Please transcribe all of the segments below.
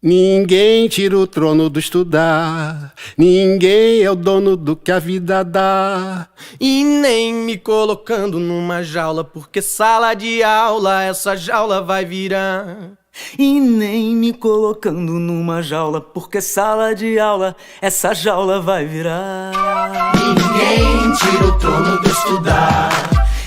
Ninguém tira o trono do estudar, ninguém é o dono do que a vida dá. E nem me colocando numa jaula, porque sala de aula essa jaula vai virar. E nem me colocando numa jaula, porque sala de aula essa jaula vai virar. Ninguém tira o trono do estudar,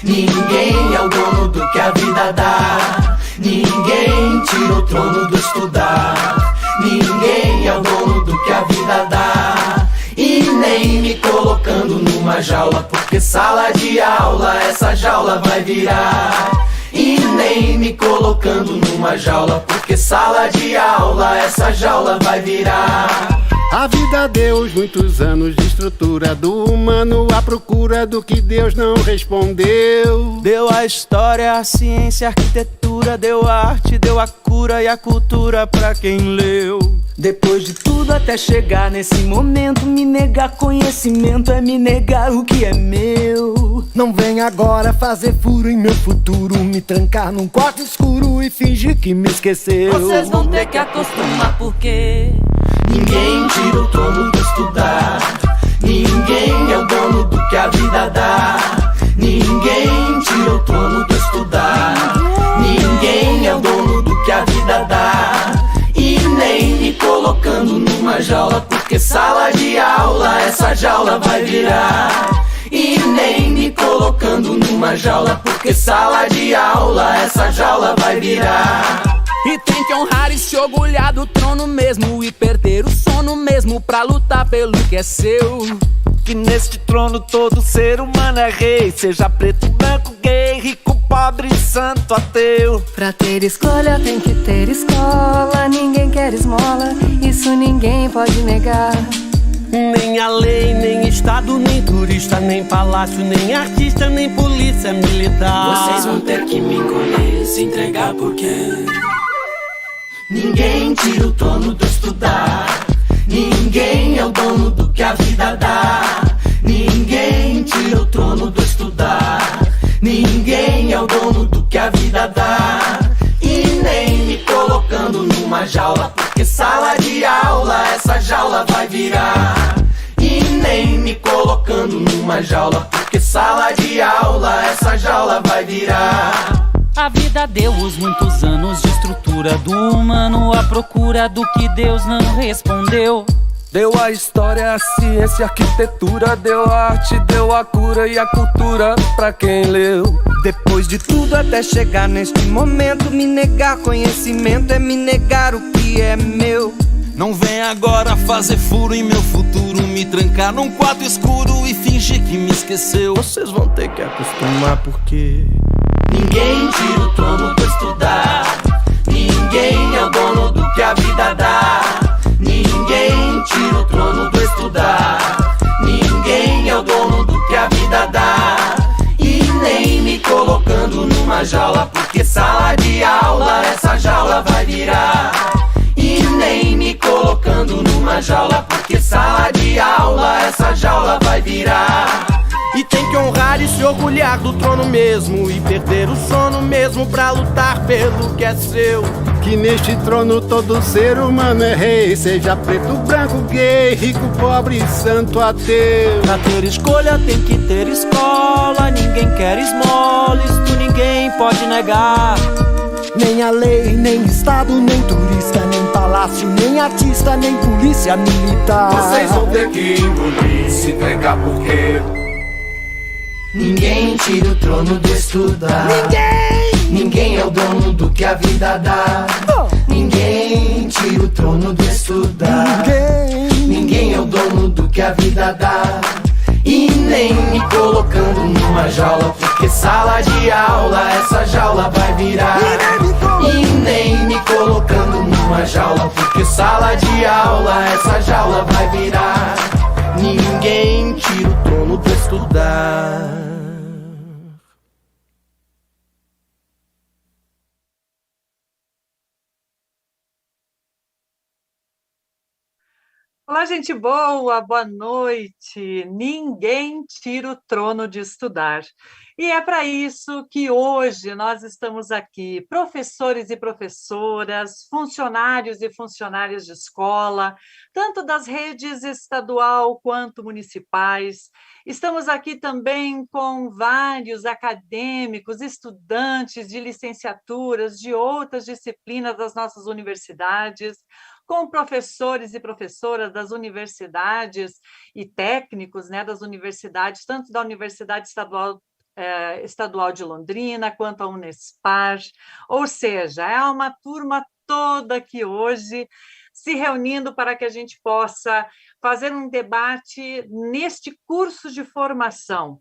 ninguém é o dono do que a vida dá. Ninguém tira o trono do estudar, ninguém é o dono do que a vida dá. E nem me colocando numa jaula, porque sala de aula essa jaula vai virar. E nem me colocando numa jaula, porque sala de aula essa jaula vai virar. A vida deu muitos anos de estrutura do humano à procura do que Deus não respondeu. Deu a história, a ciência, a arquitetura, deu a arte, deu a cura e a cultura pra quem leu. Depois de tudo até chegar nesse momento, me negar conhecimento é me negar o que é meu. Não vem agora fazer furo em meu futuro, me trancar num quarto escuro e fingir que me esqueceu. Vocês vão ter que acostumar porque ninguém tira o trono do estudar, ninguém é o dono do que a vida dá. Ninguém tira o trono do estudar, ninguém é o dono do que a vida dá. E nem me colocando numa jaula, porque sala de aula essa jaula vai virar. E nem me colocando numa jaula, porque sala de aula essa jaula vai virar. E tem que honrar e se orgulhar do trono mesmo, e perder o sono mesmo pra lutar pelo que é seu. Que neste trono todo ser humano é rei, seja preto, branco, gay, rico, pobre, santo, ateu. Pra ter escolha tem que ter escola, ninguém quer esmola, isso ninguém pode negar. Nem a lei, nem estado, nem turista, nem palácio, nem artista, nem polícia militar. Vocês vão ter que me encolher, se entregar porque ninguém tira o trono do estudar, ninguém é o dono do que a vida dá. Ninguém tira o trono do estudar, ninguém é o dono do que a vida dá. E nem me colocando numa jaula, porque sala de aula essa jaula vai virar. E nem me colocando numa jaula, porque sala de aula essa jaula vai virar. A vida deu-os muitos anos de estrutura do humano à procura do que Deus não respondeu. Deu a história, a ciência, a arquitetura, deu a arte, deu a cura e a cultura pra quem leu. Depois de tudo até chegar neste momento, me negar conhecimento é me negar o que é meu. Não vem agora fazer furo em meu futuro, me trancar num quarto escuro e fingir que me esqueceu. Vocês vão ter que acostumar porque ninguém tira o trono do estudar, ninguém é o dono do que a vida dá. Ninguém tira o trono do estudar, ninguém é o dono do que a vida dá. E nem me colocando numa jaula, porque sala de aula essa jaula vai virar. E nem me colocando numa jaula, porque sala de aula essa jaula vai virar. E tem que honrar e se orgulhar do trono mesmo, e perder o sono mesmo pra lutar pelo que é seu. Que neste trono todo ser humano é rei, seja preto, branco, gay, rico, pobre, santo, ateu. Pra ter escolha tem que ter escola, ninguém quer esmola, isto ninguém pode negar. Nem a lei, nem estado, nem turista, nem palácio, nem artista, nem polícia militar. Vocês vão ter que engolir, se entregar porque ninguém tira o trono do estudar, ninguém é o dono do que a vida dá. Ninguém tira o trono do estudar, ninguém é o dono do que a vida dá. E nem me colocando numa jaula, porque sala de aula essa jaula vai virar. E nem me colocando numa jaula, porque sala de aula essa jaula vai virar. Ninguém tira o trono do estudar. Olá, gente boa, boa noite. Ninguém tira o trono de estudar. E é para isso que hoje nós estamos aqui, professores e professoras, funcionários e funcionárias de escola, tanto das redes estadual quanto municipais. Estamos aqui também com vários acadêmicos, estudantes de licenciaturas, de outras disciplinas das nossas universidades, com professores e professoras das universidades e técnicos, né, das universidades, tanto da Universidade Estadual de Londrina, quanto a Unespar, ou seja, é uma turma toda aqui hoje se reunindo para que a gente possa fazer um debate neste curso de formação,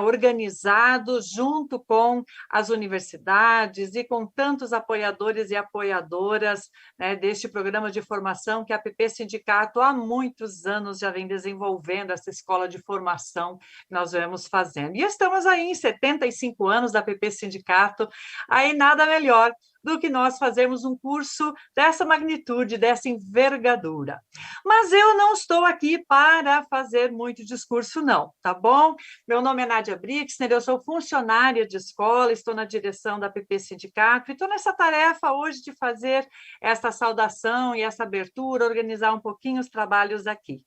organizado junto com as universidades e com tantos apoiadores e apoiadoras, né, deste programa de formação que a PP Sindicato há muitos anos já vem desenvolvendo, essa escola de formação que nós vemos fazendo. E estamos aí em 75 anos da PP Sindicato, aí nada melhor do que nós fazermos um curso dessa magnitude, dessa envergadura. Mas eu não estou aqui para fazer muito discurso, não, tá bom? Meu nome é Nádia Brixner, eu sou funcionária de escola, estou na direção da PP Sindicato e estou nessa tarefa hoje de fazer essa saudação e essa abertura, organizar um pouquinho os trabalhos aqui.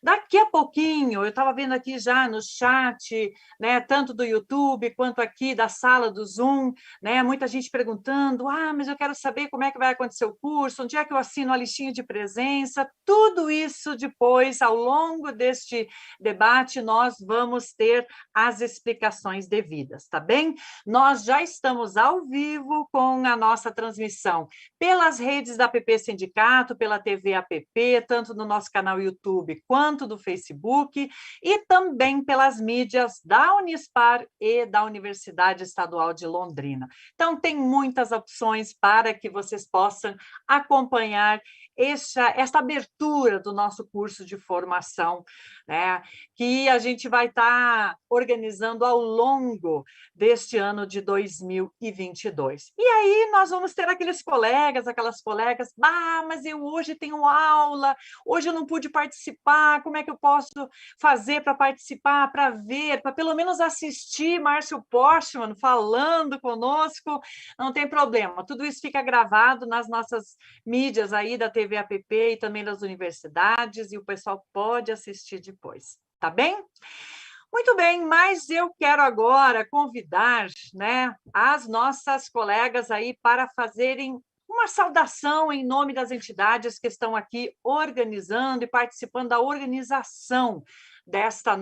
Daqui a pouquinho, eu estava vendo aqui já no chat, né, tanto do YouTube quanto aqui da sala do Zoom, né, muita gente perguntando, mas eu quero saber como é que vai acontecer o curso, onde é que eu assino a listinha de presença, tudo isso depois, ao longo deste debate, nós vamos ter as explicações devidas, tá bem? Nós já estamos ao vivo com a nossa transmissão pelas redes da PP Sindicato, pela TV APP, tanto no nosso canal YouTube quanto do Facebook, e também pelas mídias da Unespar e da Universidade Estadual de Londrina. Então, tem muitas opções para que vocês possam acompanhar esta abertura do nosso curso de formação, né, que a gente vai estar organizando ao longo deste ano de 2022. E aí nós vamos ter aqueles colegas, aquelas colegas, mas eu hoje tenho aula, hoje eu não pude participar, como é que eu posso fazer para participar, para ver, para pelo menos assistir Márcio Postman falando conosco? Não tem problema, tudo isso fica gravado nas nossas mídias aí da TV APP e também das universidades, e o pessoal pode assistir depois, tá bem? Muito bem, mas eu quero agora convidar, né, as nossas colegas aí para fazerem uma saudação em nome das entidades que estão aqui organizando e participando da organização desta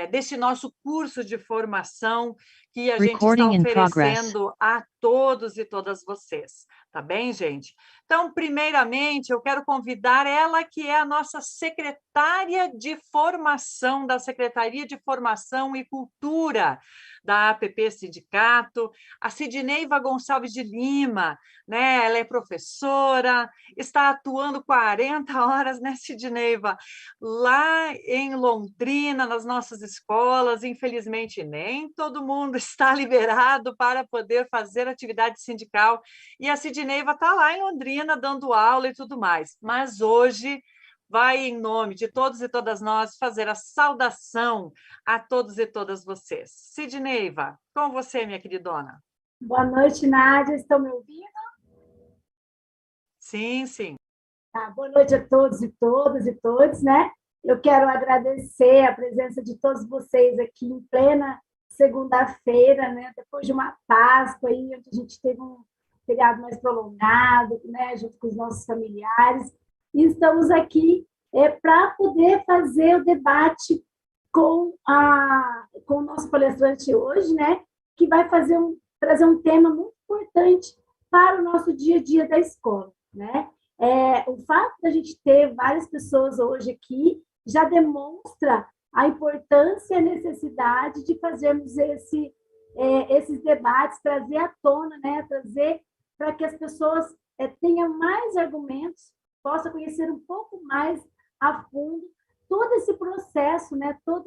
desse nosso curso de formação que a gente está oferecendo a todos e todas vocês. Tá bem, gente? Então, primeiramente, eu quero convidar ela, que é a nossa secretária de formação, da Secretaria de Formação e Cultura da APP Sindicato, a Sidneiva Gonçalves de Lima, né? Ela é professora, está atuando 40 horas, né, Sidneiva? Lá em Londrina, nas nossas escolas, infelizmente nem todo mundo está liberado para poder fazer atividade sindical, e a Sidneiva está lá em Londrina dando aula e tudo mais, mas hoje vai, em nome de todos e todas nós, fazer a saudação a todos e todas vocês. Sidneiva, com você, minha queridona. Boa noite, Nádia, estão me ouvindo? Sim, sim. Tá, boa noite a todos e todas e todos, né? Eu quero agradecer a presença de todos vocês aqui em plena segunda-feira, né? Depois de uma Páscoa aí, onde a gente teve um feriado mais prolongado, né? Junto com os nossos familiares. E estamos aqui para poder fazer o debate com o nosso palestrante hoje, né? Que vai trazer um tema muito importante para o nosso dia a dia da escola, né? O fato da gente ter várias pessoas hoje aqui já demonstra a importância e a necessidade de fazermos esses debates, trazer à tona, né? Trazer para que as pessoas tenham mais argumentos, possam conhecer um pouco mais a fundo todo esse processo, né? Todo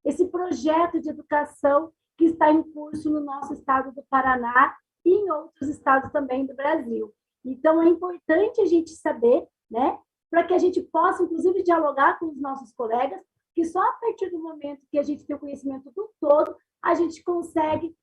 esse projeto de educação que está em curso no nosso estado do Paraná e em outros estados também do Brasil. Então, é importante a gente saber, né? Para que a gente possa, inclusive, dialogar com os nossos colegas, que só a partir do momento que a gente tem o conhecimento do todo, a gente consegue,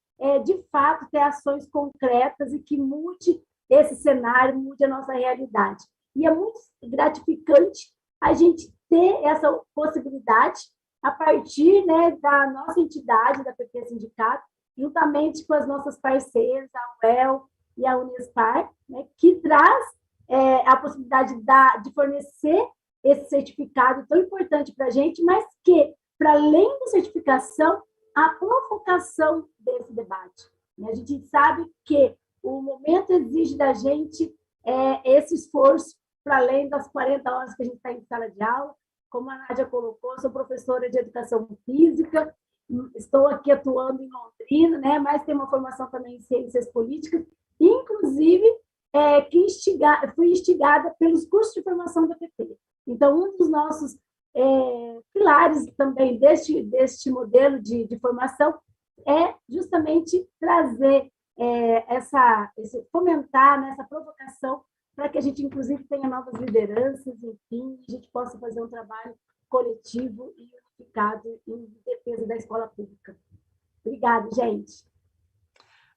de fato, ter ações concretas e que mude esse cenário, mude a nossa realidade. E é muito gratificante a gente ter essa possibilidade a partir, né, da nossa entidade, da PP Sindicato, juntamente com as nossas parceiras, a UEL e a Unespar, né, que traz a possibilidade de fornecer esse certificado tão importante para a gente, mas que, para além da certificação, a provocação desse debate. A gente sabe que o momento exige da gente esse esforço, para além das 40 horas que a gente está em sala de aula. Como a Nádia colocou, sou professora de educação física, estou aqui atuando em Londrina, né, mas tenho uma formação também em ciências políticas, inclusive fui instigada pelos cursos de formação da PP. Então, um dos nossos pilares também deste modelo de formação é justamente trazer fomentar, né, essa provocação para que a gente, inclusive, tenha novas lideranças, enfim, a gente possa fazer um trabalho coletivo e unificado em defesa da escola pública. Obrigada, gente.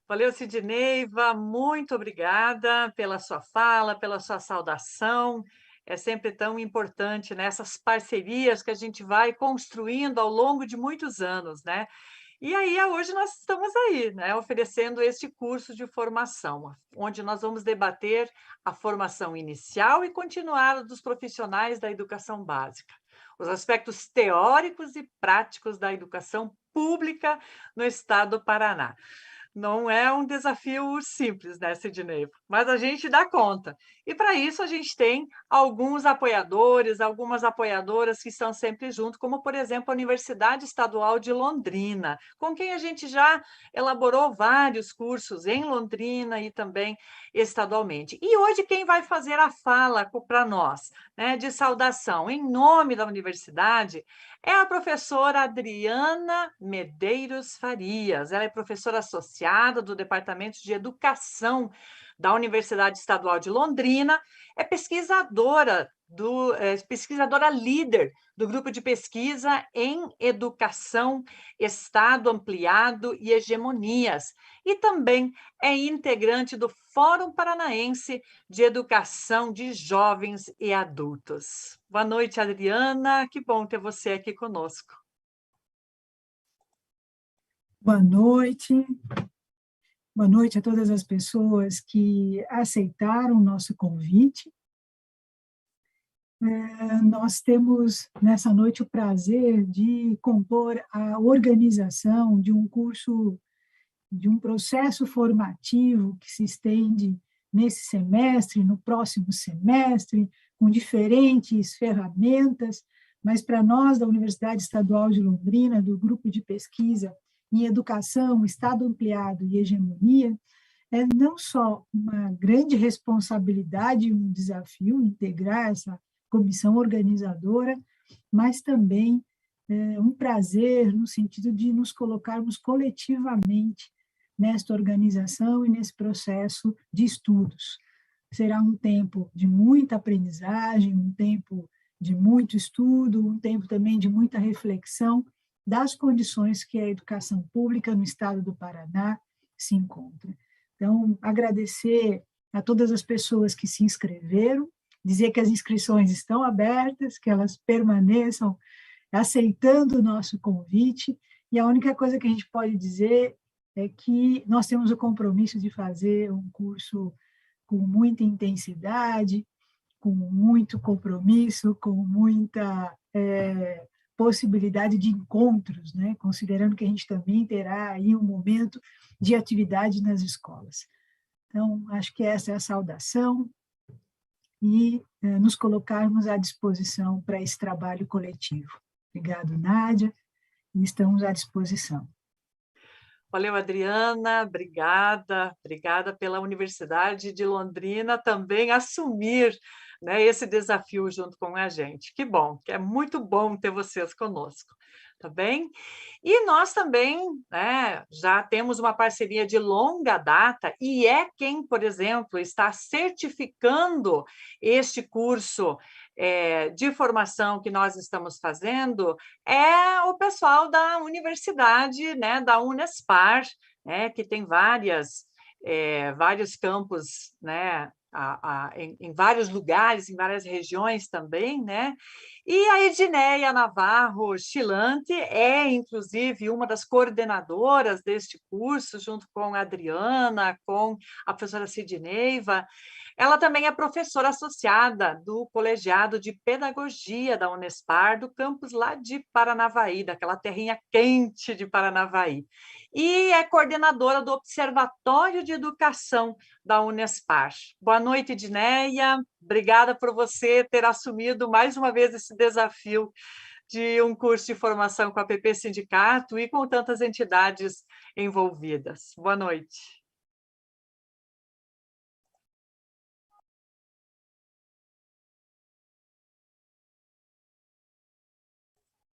Valeu, Sidneiva, muito obrigada pela sua fala, pela sua saudação. É sempre tão importante, né, essas parcerias que a gente vai construindo ao longo de muitos anos, né? E aí, hoje nós estamos aí, né, oferecendo este curso de formação, onde nós vamos debater a formação inicial e continuada dos profissionais da educação básica, os aspectos teóricos e práticos da educação pública no estado do Paraná. Não é um desafio simples, né, Sidnei? Mas a gente dá conta. E para isso a gente tem alguns apoiadores, algumas apoiadoras que estão sempre junto, como, por exemplo, a Universidade Estadual de Londrina, com quem a gente já elaborou vários cursos em Londrina e também estadualmente. E hoje quem vai fazer a fala para nós, né, de saudação em nome da universidade, é a professora Adriana Medeiros Farias. Ela é professora associada do Departamento de Educação da Universidade Estadual de Londrina, é pesquisadora líder do grupo de pesquisa em Educação, Estado Ampliado e Hegemonias, e também é integrante do Fórum Paranaense de Educação de Jovens e Adultos. Boa noite, Adriana, que bom ter você aqui conosco. Boa noite. Boa noite a todas as pessoas que aceitaram o nosso convite. Nós temos, nessa noite, o prazer de compor a organização de um curso, de um processo formativo que se estende nesse semestre, no próximo semestre, com diferentes ferramentas, mas para nós, da Universidade Estadual de Londrina, do Grupo de Pesquisa em Educação, Estado Ampliado e Hegemonia, é não só uma grande responsabilidade e um desafio integrar essa comissão organizadora, mas também um prazer no sentido de nos colocarmos coletivamente nesta organização e nesse processo de estudos. Será um tempo de muita aprendizagem, um tempo de muito estudo, um tempo também de muita reflexão das condições que a educação pública no estado do Paraná se encontra. Então, agradecer a todas as pessoas que se inscreveram, dizer que as inscrições estão abertas, que elas permaneçam aceitando o nosso convite, e a única coisa que a gente pode dizer é que nós temos o compromisso de fazer um curso com muita intensidade, com muito compromisso, com muita possibilidade de encontros, né? Considerando que a gente também terá aí um momento de atividade nas escolas. Então, acho que essa é a saudação e nos colocarmos à disposição para esse trabalho coletivo. Obrigado, Nádia, e estamos à disposição. Valeu, Adriana, obrigada pela Universidade de Londrina também assumir, né, esse desafio junto com a gente. Que bom, que é muito bom ter vocês conosco. tá bem? E nós também, né, já temos uma parceria de longa data e é quem, por exemplo, está certificando este curso de formação que nós estamos fazendo, é o pessoal da universidade, né, da Unespar, né, que tem vários campos, né, em vários lugares, em várias regiões também, né? E a Edneia Navarro Chilante é, inclusive, uma das coordenadoras deste curso, junto com a Adriana, com a professora Sidneiva. Ela também é professora associada do Colegiado de Pedagogia da Unespar, do campus lá de Paranavaí, daquela terrinha quente de Paranavaí. E é coordenadora do Observatório de Educação da Unespar. Boa noite, Edneia. Obrigada por você ter assumido mais uma vez esse desafio de um curso de formação com a PP Sindicato e com tantas entidades envolvidas. Boa noite.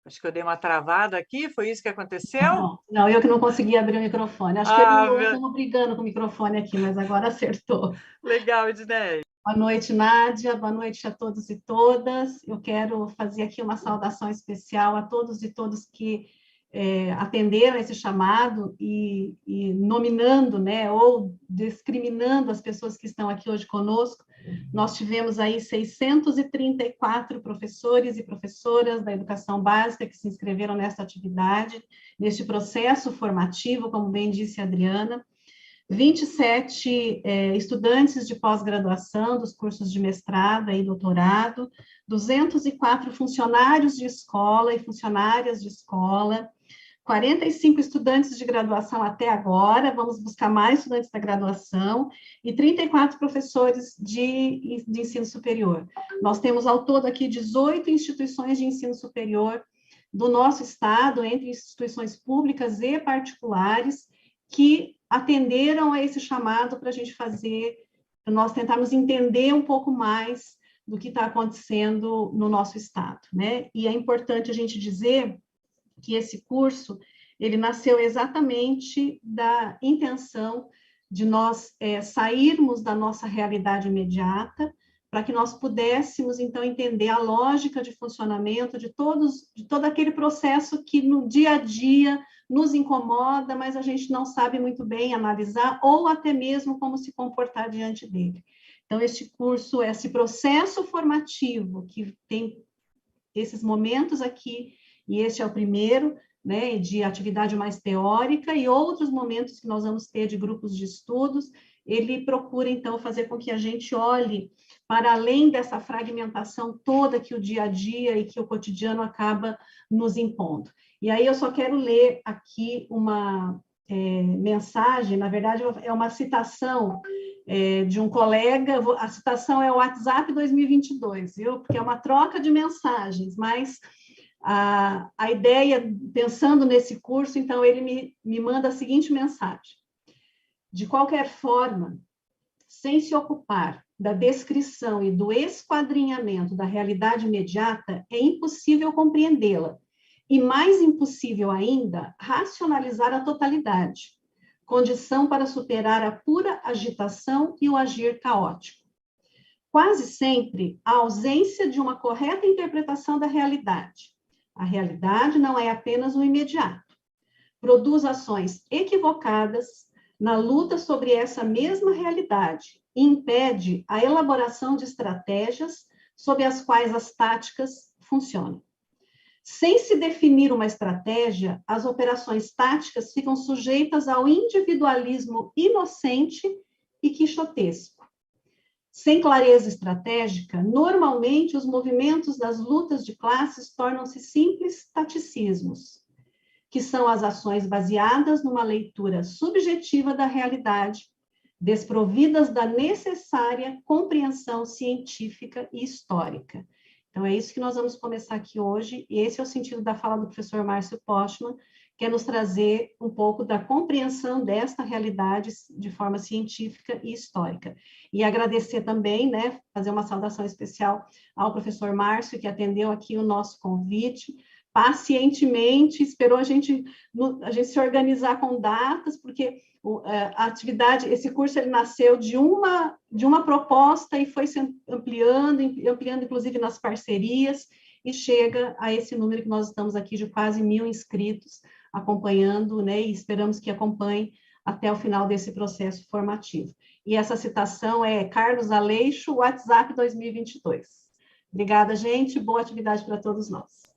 Acho que eu dei uma travada aqui, foi isso que aconteceu? Não, eu que não consegui abrir o microfone. Acho que estamos brigando com o microfone aqui, mas agora acertou. Legal, Edneia. Boa noite, Nádia. Boa noite a todos e todas. Eu quero fazer aqui uma saudação especial a todos e todas que atenderam esse chamado e nominando, né, ou discriminando as pessoas que estão aqui hoje conosco. Nós tivemos aí 634 professores e professoras da educação básica que se inscreveram nesta atividade, neste processo formativo, como bem disse a Adriana, 27 estudantes de pós-graduação dos cursos de mestrado e doutorado, 204 funcionários de escola e funcionárias de escola, 45 estudantes de graduação até agora, vamos buscar mais estudantes da graduação, e 34 professores de ensino superior. Nós temos ao todo aqui 18 instituições de ensino superior do nosso estado, entre instituições públicas e particulares, que atenderam a esse chamado para a gente fazer, para nós tentarmos entender um pouco mais do que está acontecendo no nosso estado, né? E é importante a gente dizer que esse curso, ele nasceu exatamente da intenção de nós sairmos da nossa realidade imediata, para que nós pudéssemos, então, entender a lógica de funcionamento de todo aquele processo que no dia a dia nos incomoda, mas a gente não sabe muito bem analisar ou até mesmo como se comportar diante dele. Então, este curso, esse processo formativo que tem esses momentos aqui, e este é o primeiro, né, de atividade mais teórica, e outros momentos que nós vamos ter de grupos de estudos, ele procura, então, fazer com que a gente olhe para além dessa fragmentação toda que o dia a dia e que o cotidiano acaba nos impondo. E aí eu só quero ler aqui uma mensagem, na verdade é uma citação de um colega, a citação é o WhatsApp 2022, viu? Porque é uma troca de mensagens, mas a ideia, pensando nesse curso, então ele me manda a seguinte mensagem: de qualquer forma, sem se ocupar da descrição e do esquadrinhamento da realidade imediata, é impossível compreendê-la, e mais impossível ainda, racionalizar a totalidade, condição para superar a pura agitação e o agir caótico. Quase sempre, a ausência de uma correta interpretação da realidade. A realidade não é apenas o imediato. Produz ações equivocadas na luta sobre essa mesma realidade e impede a elaboração de estratégias sob as quais as táticas funcionam. Sem se definir uma estratégia, as operações táticas ficam sujeitas ao individualismo inocente e quixotesco. Sem clareza estratégica, normalmente os movimentos das lutas de classes tornam-se simples taticismos, que são as ações baseadas numa leitura subjetiva da realidade, desprovidas da necessária compreensão científica e histórica. Então, é isso que nós vamos começar aqui hoje, e esse é o sentido da fala do professor Márcio Postman, que é nos trazer um pouco da compreensão desta realidade de forma científica e histórica. E agradecer também, né, fazer uma saudação especial ao professor Márcio, que atendeu aqui o nosso convite, pacientemente esperou a gente se organizar com datas, porque a atividade, esse curso ele nasceu de uma proposta e foi se ampliando, inclusive nas parcerias, e chega a esse número que nós estamos aqui de quase 1.000 inscritos acompanhando, né, e esperamos que acompanhem até o final desse processo formativo. E essa citação é Carlos Aleixo, WhatsApp 2022. Obrigada, gente, boa atividade para todos nós.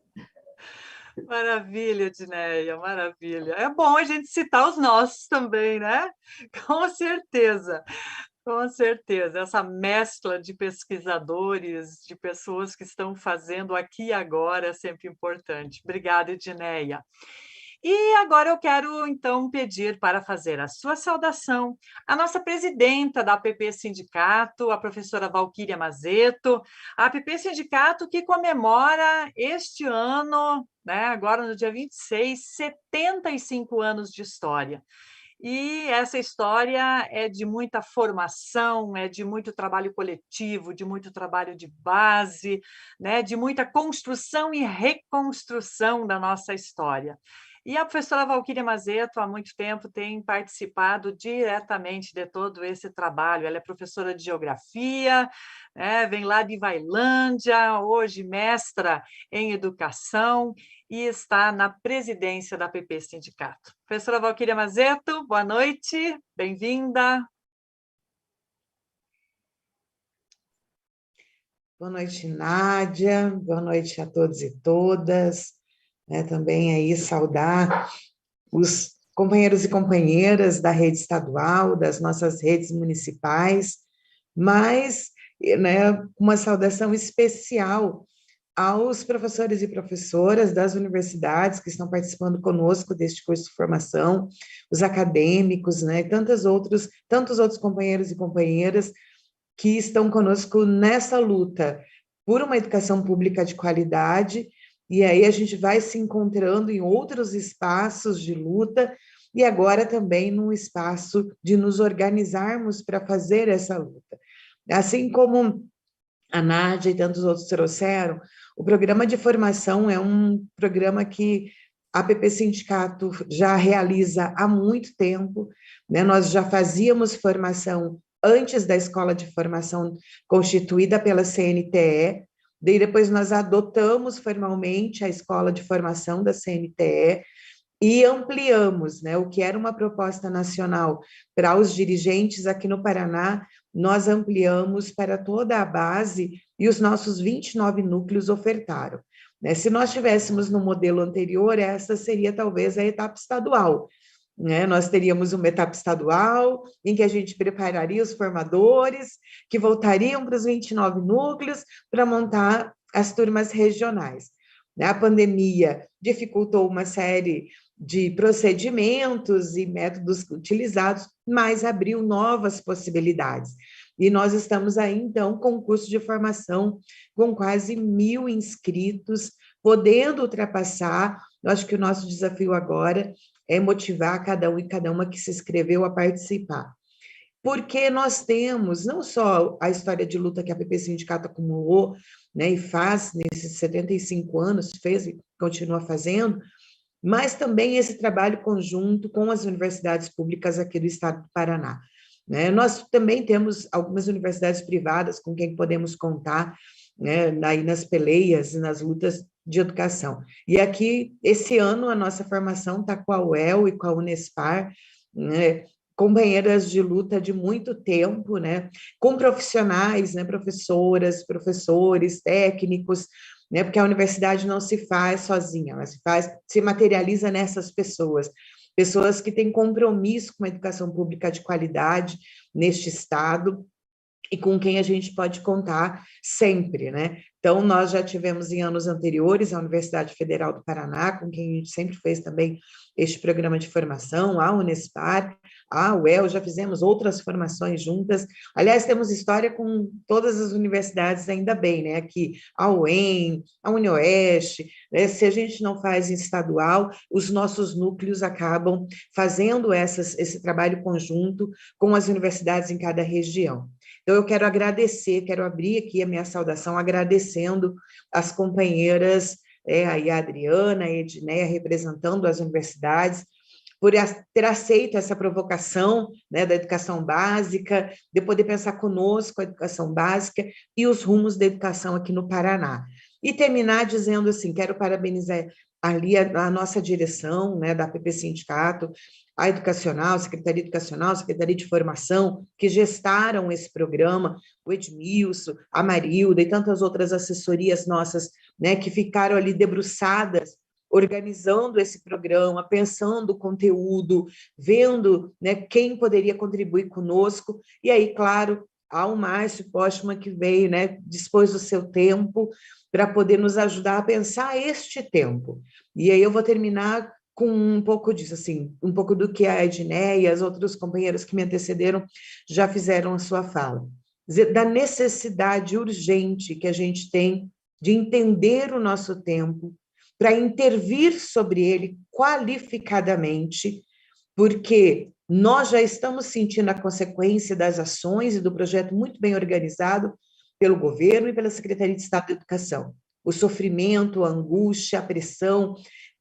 Maravilha, Edneia, maravilha. É bom a gente citar os nossos também, né? Com certeza, com certeza. Essa mescla de pesquisadores, de pessoas que estão fazendo aqui e agora é sempre importante. Obrigada, Edneia. E agora eu quero, então, pedir para fazer a sua saudação a nossa presidenta da APP Sindicato, a professora Valquíria Mazeto, a APP Sindicato que comemora este ano, né, agora no dia 26, 75 anos de história. E essa história é de muita formação, é de muito trabalho coletivo, de muito trabalho de base, né, de muita construção e reconstrução da nossa história. E a professora Valquíria Mazeto, há muito tempo, tem participado diretamente de todo esse trabalho. Ela é professora de geografia, né, vem lá de Vailândia, hoje mestra em educação e está na presidência da APP Sindicato. Professora Valquíria Mazeto, boa noite, bem-vinda. Boa noite, Nádia, boa noite a todos e todas. Também aí saudar os companheiros e companheiras da rede estadual, das nossas redes municipais, mas, né, uma saudação especial aos professores e professoras das universidades que estão participando conosco deste curso de formação, os acadêmicos, né, tantos outros companheiros e companheiras que estão conosco nessa luta por uma educação pública de qualidade. E aí a gente vai se encontrando em outros espaços de luta e agora também num espaço de nos organizarmos para fazer essa luta. Assim como a Nádia e tantos outros trouxeram, o programa de formação é um programa que a APP Sindicato já realiza há muito tempo, né? Nós já fazíamos formação antes da escola de formação constituída pela CNTE, daí depois nós adotamos formalmente a escola de formação da CNTE e ampliamos, né, o que era uma proposta nacional para os dirigentes aqui no Paraná, nós ampliamos para toda a base e os nossos 29 núcleos ofertaram. Né? Se nós tivéssemos no modelo anterior, essa seria talvez a etapa estadual. Né? Nós teríamos uma etapa estadual, em que a gente prepararia os formadores, que voltariam para os 29 núcleos para montar as turmas regionais. A pandemia dificultou uma série de procedimentos e métodos utilizados, mas abriu novas possibilidades. E nós estamos aí, então, com um curso de formação com quase 1.000 inscritos, podendo ultrapassar. Eu acho que o nosso desafio agora é motivar cada um e cada uma que se inscreveu a participar. Porque nós temos não só a história de luta que a APP Sindicato acumulou, né, e faz nesses 75 anos, fez e continua fazendo, mas também esse trabalho conjunto com as universidades públicas aqui do estado do Paraná. Né? Nós também temos algumas universidades privadas com quem podemos contar, né, aí nas peleias e nas lutas de educação. E aqui, esse ano, a nossa formação está com a UEL e com a Unespar, né, companheiras de luta de muito tempo, né, com profissionais, né, professoras, professores, técnicos, né, porque a universidade não se faz sozinha, ela se materializa nessas pessoas, pessoas que têm compromisso com a educação pública de qualidade neste estado, e com quem a gente pode contar sempre, né? Então, nós já tivemos em anos anteriores a Universidade Federal do Paraná, com quem a gente sempre fez também este programa de formação, a Unespar, a UEL, já fizemos outras formações juntas. Aliás, temos história com todas as universidades, ainda bem, né? Aqui, a UEM, a UniOeste, né? Se a gente não faz em estadual, os nossos núcleos acabam fazendo esse trabalho conjunto com as universidades em cada região. Então, eu quero agradecer, quero abrir aqui a minha saudação agradecendo as companheiras aí a Adriana, a Edneia, representando as universidades, por ter aceito essa provocação, né, da educação básica, de poder pensar conosco a educação básica e os rumos da educação aqui no Paraná. E terminar dizendo assim, quero parabenizar ali a nossa direção, né, da APP Sindicato, a Educacional, Secretaria Educacional, Secretaria de Formação, que gestaram esse programa, o Edmilson, a Marilda e tantas outras assessorias nossas, né, que ficaram ali debruçadas, organizando esse programa, pensando o conteúdo, vendo, né, quem poderia contribuir conosco, e aí, claro, ao Márcio Postman, que veio, né, dispôs do seu tempo para poder nos ajudar a pensar este tempo. E aí eu vou terminar com um pouco disso, assim, um pouco do que a Edneia e as outros companheiros que me antecederam já fizeram a sua fala. Da necessidade urgente que a gente tem de entender o nosso tempo, para intervir sobre ele qualificadamente, porque nós já estamos sentindo a consequência das ações e do projeto muito bem organizado pelo governo e pela Secretaria de Estado da Educação. O sofrimento, a angústia, a pressão,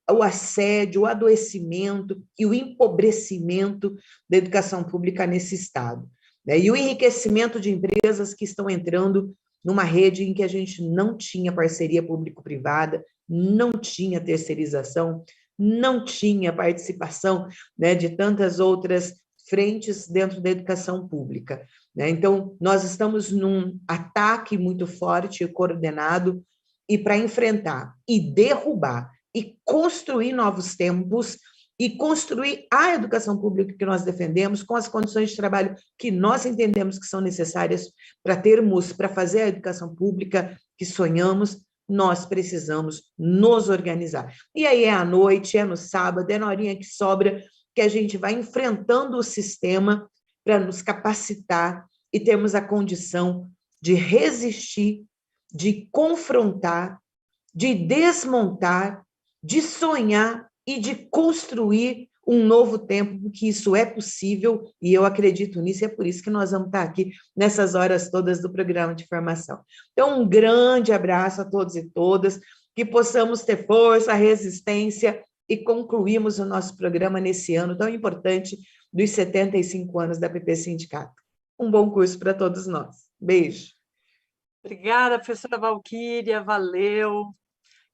o assédio, o adoecimento e o empobrecimento da educação pública nesse estado, né? E o enriquecimento de empresas que estão entrando numa rede em que a gente não tinha parceria público-privada, não tinha terceirização, não tinha participação, né, de tantas outras frentes dentro da educação pública, né? Então, nós estamos num ataque muito forte e coordenado, e para enfrentar e derrubar e construir novos tempos e construir a educação pública que nós defendemos com as condições de trabalho que nós entendemos que são necessárias para fazer a educação pública que sonhamos, nós precisamos nos organizar. E aí é à noite, é no sábado, é na horinha que sobra, que a gente vai enfrentando o sistema para nos capacitar e termos a condição de resistir, de confrontar, de desmontar, de sonhar e de construir um novo tempo, porque isso é possível, e eu acredito nisso, e é por isso que nós vamos estar aqui nessas horas todas do programa de formação. Então, um grande abraço a todos e todas, que possamos ter força, resistência e concluirmos o nosso programa nesse ano tão importante dos 75 anos da APP Sindicato. Um bom curso para todos nós. Beijo. Obrigada, professora Valquíria, valeu.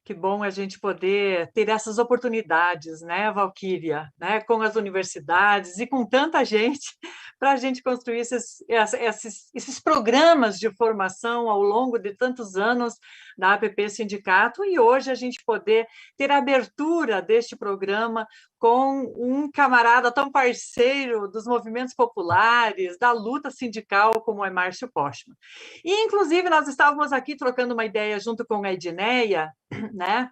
Que bom a gente poder ter essas oportunidades, né, Valquíria, né, com as universidades e com tanta gente, para a gente construir esses programas de formação ao longo de tantos anos da APP Sindicato, e hoje a gente poder ter a abertura deste programa com um camarada tão parceiro dos movimentos populares, da luta sindical, como é Márcio Postman. E, inclusive, nós estávamos aqui trocando uma ideia junto com a Edneia, né?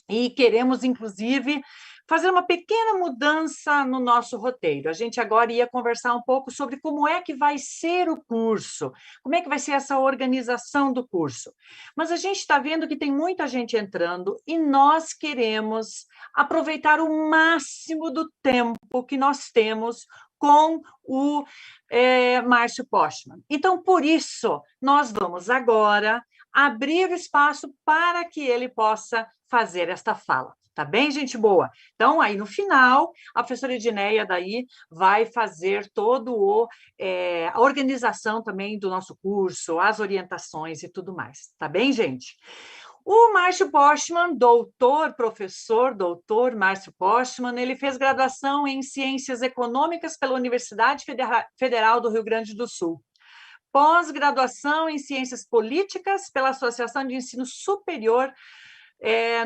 E queremos, inclusive, fazer uma pequena mudança no nosso roteiro. A gente agora ia conversar um pouco sobre como é que vai ser o curso, como é que vai ser essa organização do curso. Mas a gente está vendo que tem muita gente entrando e nós queremos aproveitar o máximo do tempo que nós temos com o Márcio Postman. Então, por isso, nós vamos agora abrir o espaço para que ele possa fazer esta fala. Tá bem, gente boa? Então, aí no final, a professora Edneia daí vai fazer todo a organização também do nosso curso, as orientações e tudo mais. Tá bem, gente? O Márcio Postman, professor doutor Márcio Postman, ele fez graduação em Ciências Econômicas pela Universidade Federal do Rio Grande do Sul. Pós-graduação em Ciências Políticas pela Associação de Ensino Superior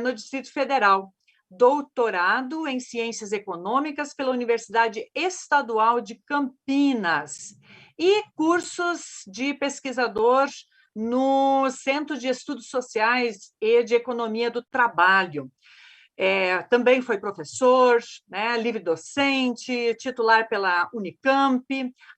no Distrito Federal. Doutorado em Ciências Econômicas pela Universidade Estadual de Campinas. E cursos de pesquisador no Centro de Estudos Sociais e de Economia do Trabalho. Também foi professor, né, livre-docente, titular pela Unicamp.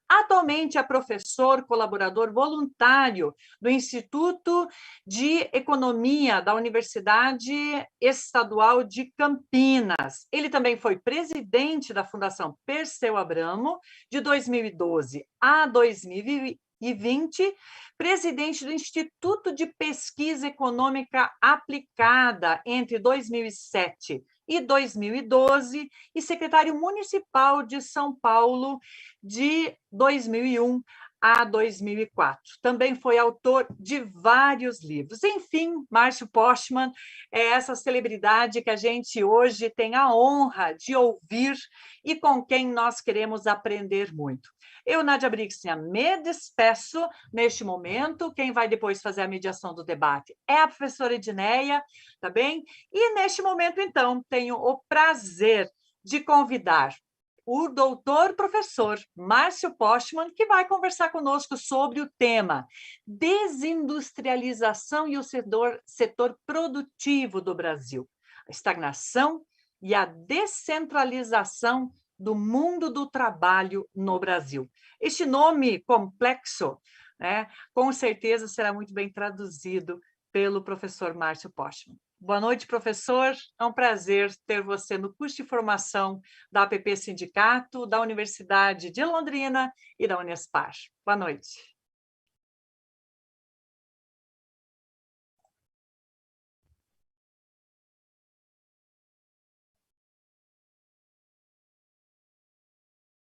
Atualmente é professor colaborador voluntário do Instituto de Economia da Universidade Estadual de Campinas. Ele também foi presidente da Fundação Perseu Abramo de 2012 a 2020 2020, presidente do Instituto de Pesquisa Econômica Aplicada entre 2007 e 2012 e secretário municipal de São Paulo de 2001 a 2004. Também foi autor de vários livros. Enfim, Márcio Postman é essa celebridade que a gente hoje tem a honra de ouvir e com quem nós queremos aprender muito. Eu, Nádia Brixner, me despeço neste momento. Quem vai depois fazer a mediação do debate é a professora Edneia, tá bem? E neste momento, então, tenho o prazer de convidar o doutor professor Márcio Postman, que vai conversar conosco sobre o tema desindustrialização e o setor produtivo do Brasil, a estagnação e a descentralização do mundo do trabalho no Brasil. Este nome complexo, né, com certeza será muito bem traduzido pelo professor Márcio Postman. Boa noite, professor. É um prazer ter você no curso de formação da APP Sindicato, da Universidade de Londrina e da Unespar. Boa noite.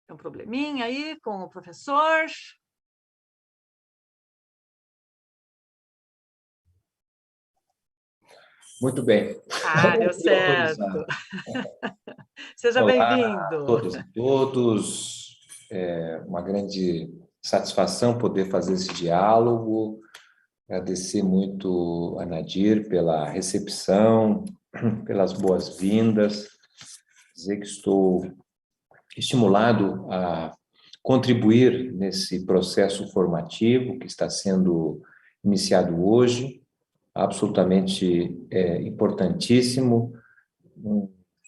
Tem um probleminha aí com o professor? Muito bem. Ah, deu certo. Seja bem-vindo. Todas e todos. É uma grande satisfação poder fazer esse diálogo. Agradecer muito a Nadir pela recepção, pelas boas-vindas. Dizer que estou estimulado a contribuir nesse processo formativo que está sendo iniciado hoje, absolutamente importantíssimo,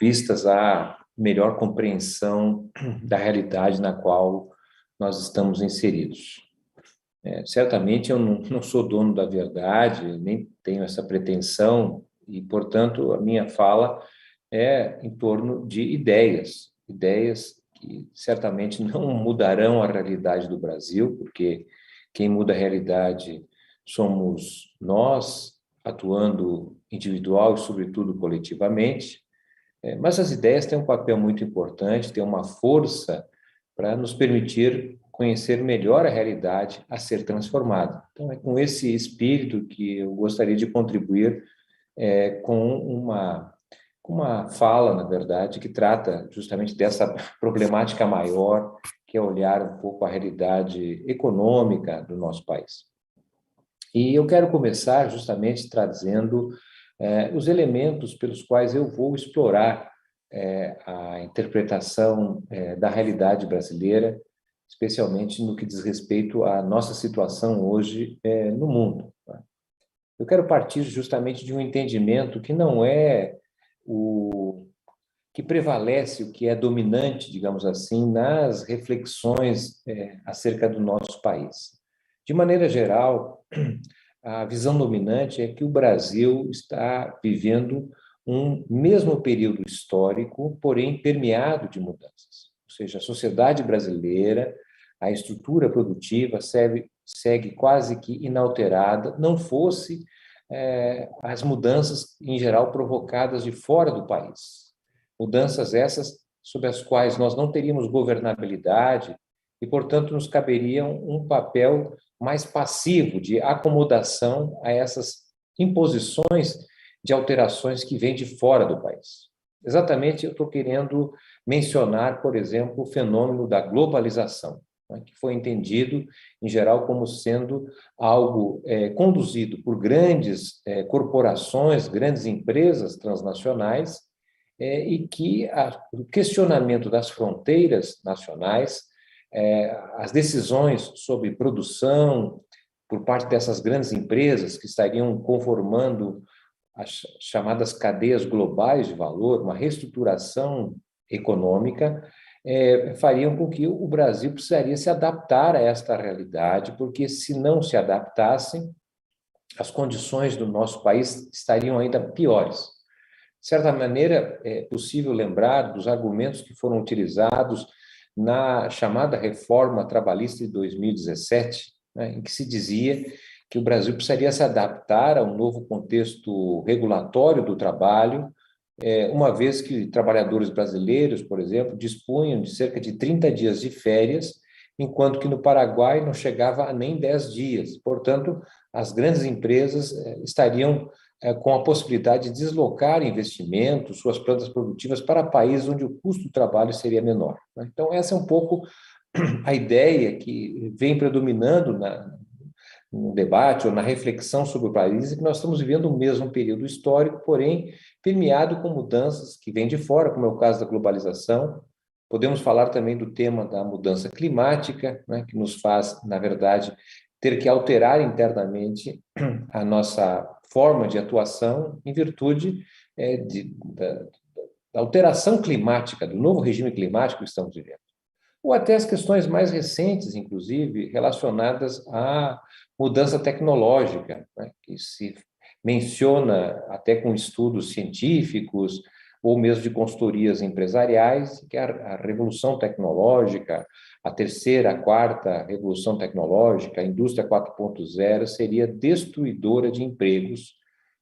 vistas à melhor compreensão da realidade na qual nós estamos inseridos. Certamente eu não sou dono da verdade, nem tenho essa pretensão, e, portanto, a minha fala é em torno de ideias que certamente não mudarão a realidade do Brasil, porque quem muda a realidade somos nós, atuando individual e, sobretudo, coletivamente, mas as ideias têm um papel muito importante, têm uma força para nos permitir conhecer melhor a realidade a ser transformada. Então, é com esse espírito que eu gostaria de contribuir com uma fala, na verdade, que trata justamente dessa problemática maior, que é olhar um pouco a realidade econômica do nosso país. E eu quero começar justamente trazendo os elementos pelos quais eu vou explorar a interpretação da realidade brasileira, especialmente no que diz respeito à nossa situação hoje no mundo. Eu quero partir justamente de um entendimento que não é o que prevalece, o que é dominante, digamos assim, nas reflexões acerca do nosso país. De maneira geral, a visão dominante é que o Brasil está vivendo um mesmo período histórico, porém permeado de mudanças. Ou seja, a sociedade brasileira, a estrutura produtiva segue quase que inalterada, não fosse as mudanças, em geral, provocadas de fora do país. Mudanças essas sobre as quais nós não teríamos governabilidade e, portanto, nos caberia um papel mais passivo de acomodação a essas imposições de alterações que vêm de fora do país. Exatamente, eu estou querendo mencionar, por exemplo, o fenômeno da globalização, que foi entendido, em geral, como sendo algo conduzido por grandes corporações, grandes empresas transnacionais, e que o questionamento das fronteiras nacionais, as decisões sobre produção por parte dessas grandes empresas que estariam conformando as chamadas cadeias globais de valor, uma reestruturação econômica, fariam com que o Brasil precisaria se adaptar a esta realidade, porque se não se adaptassem, as condições do nosso país estariam ainda piores. De certa maneira, é possível lembrar dos argumentos que foram utilizados na chamada reforma trabalhista de 2017, né, em que se dizia que o Brasil precisaria se adaptar a um novo contexto regulatório do trabalho, uma vez que trabalhadores brasileiros, por exemplo, dispunham de cerca de 30 dias de férias, enquanto que no Paraguai não chegava a nem 10 dias. Portanto, as grandes empresas estariam com a possibilidade de deslocar investimentos, suas plantas produtivas para países onde o custo do trabalho seria menor. Então, essa é um pouco a ideia que vem predominando no debate ou na reflexão sobre o país, e que nós estamos vivendo o mesmo período histórico, porém permeado com mudanças que vêm de fora, como é o caso da globalização. Podemos falar também do tema da mudança climática, né, que nos faz, na verdade, ter que alterar internamente a nossa forma de atuação em virtude da alteração climática, do novo regime climático que estamos vivendo. Ou até as questões mais recentes, inclusive, relacionadas à mudança tecnológica, né, que se menciona até com estudos científicos ou mesmo de consultorias empresariais, que a revolução tecnológica, a terceira, a quarta revolução tecnológica, a indústria 4.0, seria destruidora de empregos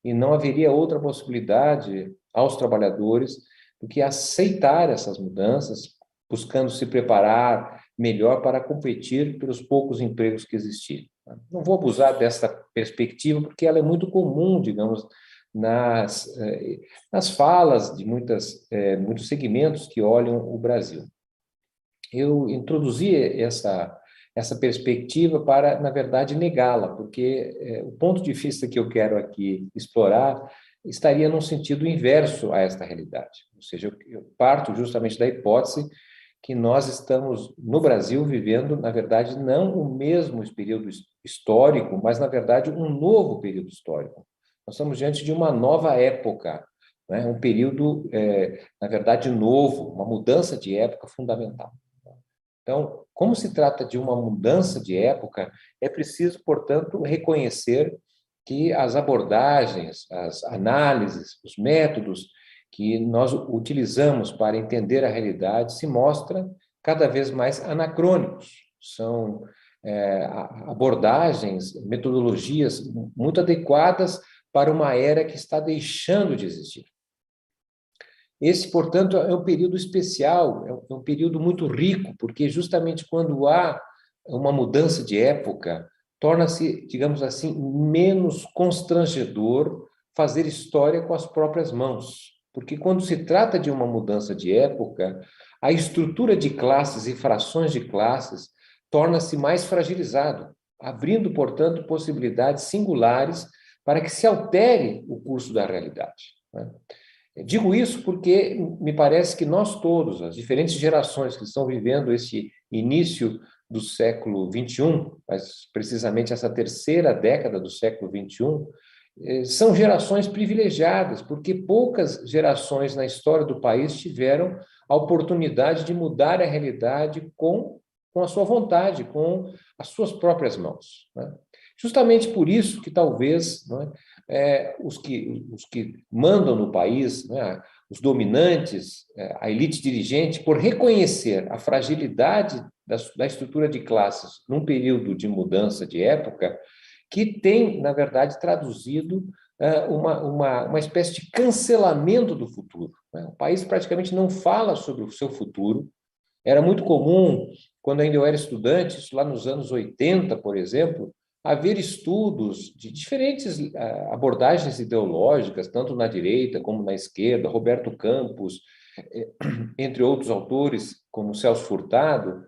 e não haveria outra possibilidade aos trabalhadores do que aceitar essas mudanças, buscando se preparar melhor para competir pelos poucos empregos que existirem. Não vou abusar dessa perspectiva, porque ela é muito comum, digamos, nas falas de muitos segmentos que olham o Brasil. Eu introduzi essa perspectiva para, na verdade, negá-la, porque o ponto de vista que eu quero aqui explorar estaria num sentido inverso a esta realidade. Ou seja, eu parto justamente da hipótese que nós estamos, no Brasil, vivendo, na verdade, não o mesmo período histórico, mas, na verdade, um novo período histórico. Nós estamos diante de uma nova época, né? Um período, na verdade, novo, uma mudança de época fundamental. Então, como se trata de uma mudança de época, é preciso, portanto, reconhecer que as abordagens, as análises, os métodos que nós utilizamos para entender a realidade se mostram cada vez mais anacrônicos. São abordagens, metodologias muito adequadas para uma era que está deixando de existir. Esse, portanto, é um período especial, é um período muito rico, porque justamente quando há uma mudança de época, torna-se, digamos assim, menos constrangedor fazer história com as próprias mãos. Porque quando se trata de uma mudança de época, a estrutura de classes e frações de classes torna-se mais fragilizado, abrindo, portanto, possibilidades singulares para que se altere o curso da realidade, né? Digo isso porque me parece que nós todos, as diferentes gerações que estão vivendo esse início do século XXI, mas precisamente essa terceira década do século XXI, são gerações privilegiadas, porque poucas gerações na história do país tiveram a oportunidade de mudar a realidade com a sua vontade, com as suas próprias mãos, né? Justamente por isso que talvez, né, os que mandam no país, né, os dominantes, a elite dirigente, por reconhecer a fragilidade da estrutura de classes num período de mudança de época, que tem, na verdade, traduzido uma espécie de cancelamento do futuro, né? O país praticamente não fala sobre o seu futuro. Era muito comum, quando ainda eu era estudante, isso lá nos anos 80, por exemplo, haver estudos de diferentes abordagens ideológicas, tanto na direita como na esquerda, Roberto Campos, entre outros autores, como Celso Furtado,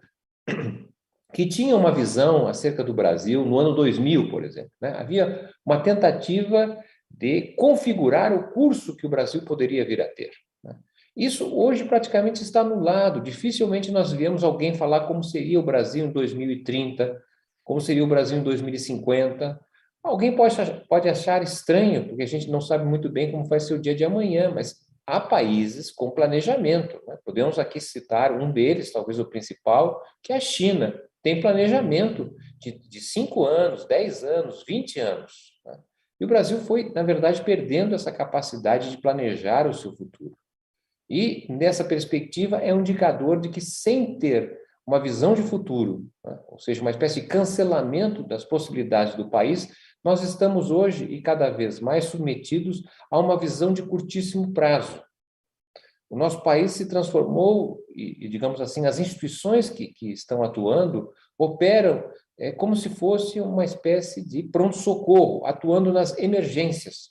que tinham uma visão acerca do Brasil no ano 2000, por exemplo, né? Havia uma tentativa de configurar o curso que o Brasil poderia vir a ter, né? Isso hoje praticamente está anulado. Dificilmente nós vemos alguém falar como seria o Brasil em 2030, como seria o Brasil em 2050. Alguém pode achar estranho, porque a gente não sabe muito bem como vai ser o dia de amanhã, mas há países com planejamento, né? Podemos aqui citar um deles, talvez o principal, que é a China. Tem planejamento de 5 anos, 10 anos, 20 anos, né? E o Brasil foi, na verdade, perdendo essa capacidade de planejar o seu futuro. E, nessa perspectiva, é um indicador de que, sem ter uma visão de futuro, né? Ou seja, uma espécie de cancelamento das possibilidades do país, nós estamos hoje e cada vez mais submetidos a uma visão de curtíssimo prazo. O nosso país se transformou, e digamos assim, as instituições que estão atuando operam como se fosse uma espécie de pronto-socorro, atuando nas emergências.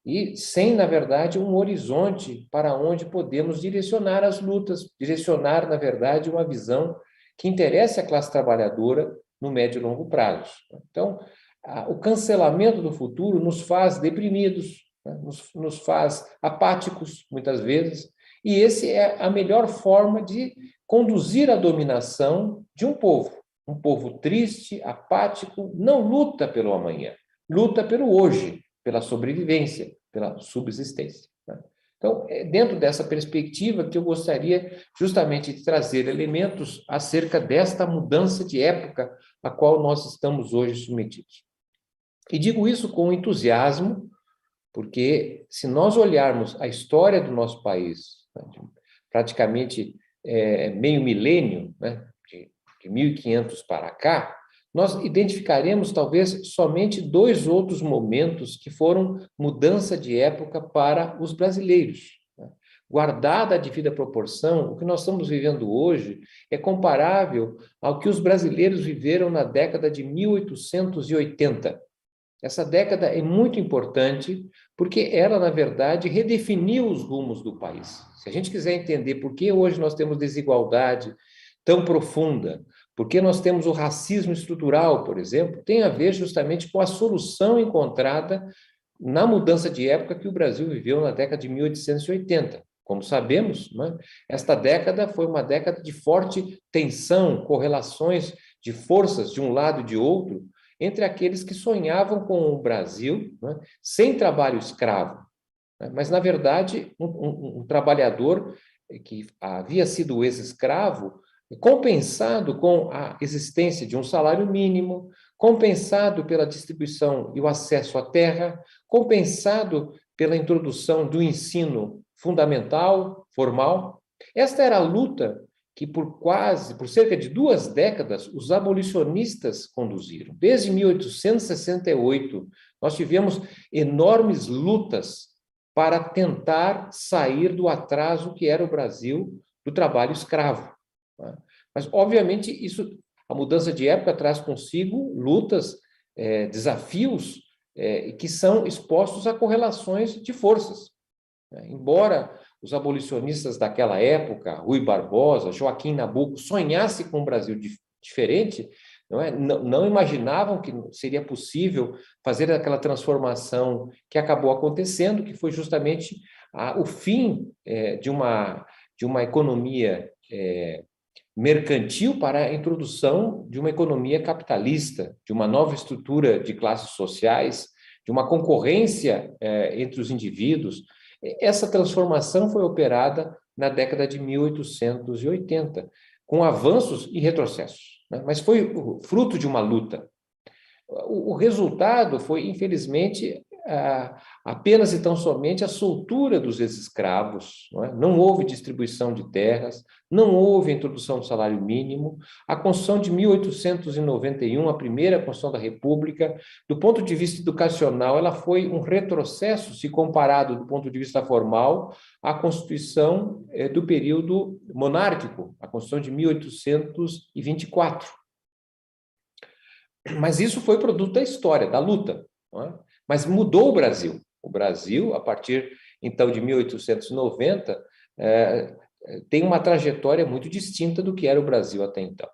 E sem, na verdade, um horizonte para onde podemos direcionar as lutas, direcionar, na verdade, uma visão que interesse a classe trabalhadora no médio e longo prazo. Então, o cancelamento do futuro nos faz deprimidos, né? nos faz apáticos, muitas vezes, e essa é a melhor forma de conduzir a dominação de um povo. Um povo triste, apático, não luta pelo amanhã, luta pelo hoje, pela sobrevivência, pela subsistência, né? Então, é dentro dessa perspectiva que eu gostaria justamente de trazer elementos acerca desta mudança de época a qual nós estamos hoje submetidos. E digo isso com entusiasmo, porque se nós olharmos a história do nosso país, né, praticamente meio milênio, né, de 1500 para cá, nós identificaremos talvez somente 2 outros momentos que foram mudança de época para os brasileiros, né? Guardada a devida proporção, o que nós estamos vivendo hoje é comparável ao que os brasileiros viveram na década de 1880. Essa década é muito importante porque ela, na verdade, redefiniu os rumos do país. Se a gente quiser entender por que hoje nós temos desigualdade tão profunda, por que nós temos o racismo estrutural, por exemplo, tem a ver justamente com a solução encontrada na mudança de época que o Brasil viveu na década de 1880. Como sabemos, né, esta década foi uma década de forte tensão, correlações de forças de um lado e de outro, entre aqueles que sonhavam com o Brasil, né, sem trabalho escravo, né, mas, na verdade, um trabalhador que havia sido ex-escravo, compensado com a existência de um salário mínimo, compensado pela distribuição e o acesso à terra, compensado pela introdução do ensino fundamental, formal. Esta era a luta que por cerca de 2 décadas, os abolicionistas conduziram. Desde 1868, nós tivemos enormes lutas para tentar sair do atraso que era o Brasil do trabalho escravo. Mas, obviamente, a mudança de época traz consigo lutas, desafios, que são expostos a correlações de forças. Embora os abolicionistas daquela época, Rui Barbosa, Joaquim Nabuco, sonhassem com um Brasil diferente, não imaginavam que seria possível fazer aquela transformação que acabou acontecendo, que foi justamente o fim de uma economia mercantil para a introdução de uma economia capitalista, de uma nova estrutura de classes sociais, de uma concorrência entre os indivíduos. Essa transformação foi operada na década de 1880, com avanços e retrocessos, né? Mas foi fruto de uma luta. O resultado foi, infelizmente, apenas e tão somente a soltura dos ex-escravos, não é? Não houve distribuição de terras, não houve a introdução do salário mínimo, a Constituição de 1891, a primeira Constituição da República, do ponto de vista educacional, ela foi um retrocesso, se comparado do ponto de vista formal, à Constituição do período monárquico, a Constituição de 1824. Mas isso foi produto da história, da luta, não é? Mas mudou o Brasil. O Brasil, a partir, então, de 1890, tem uma trajetória muito distinta do que era o Brasil até então.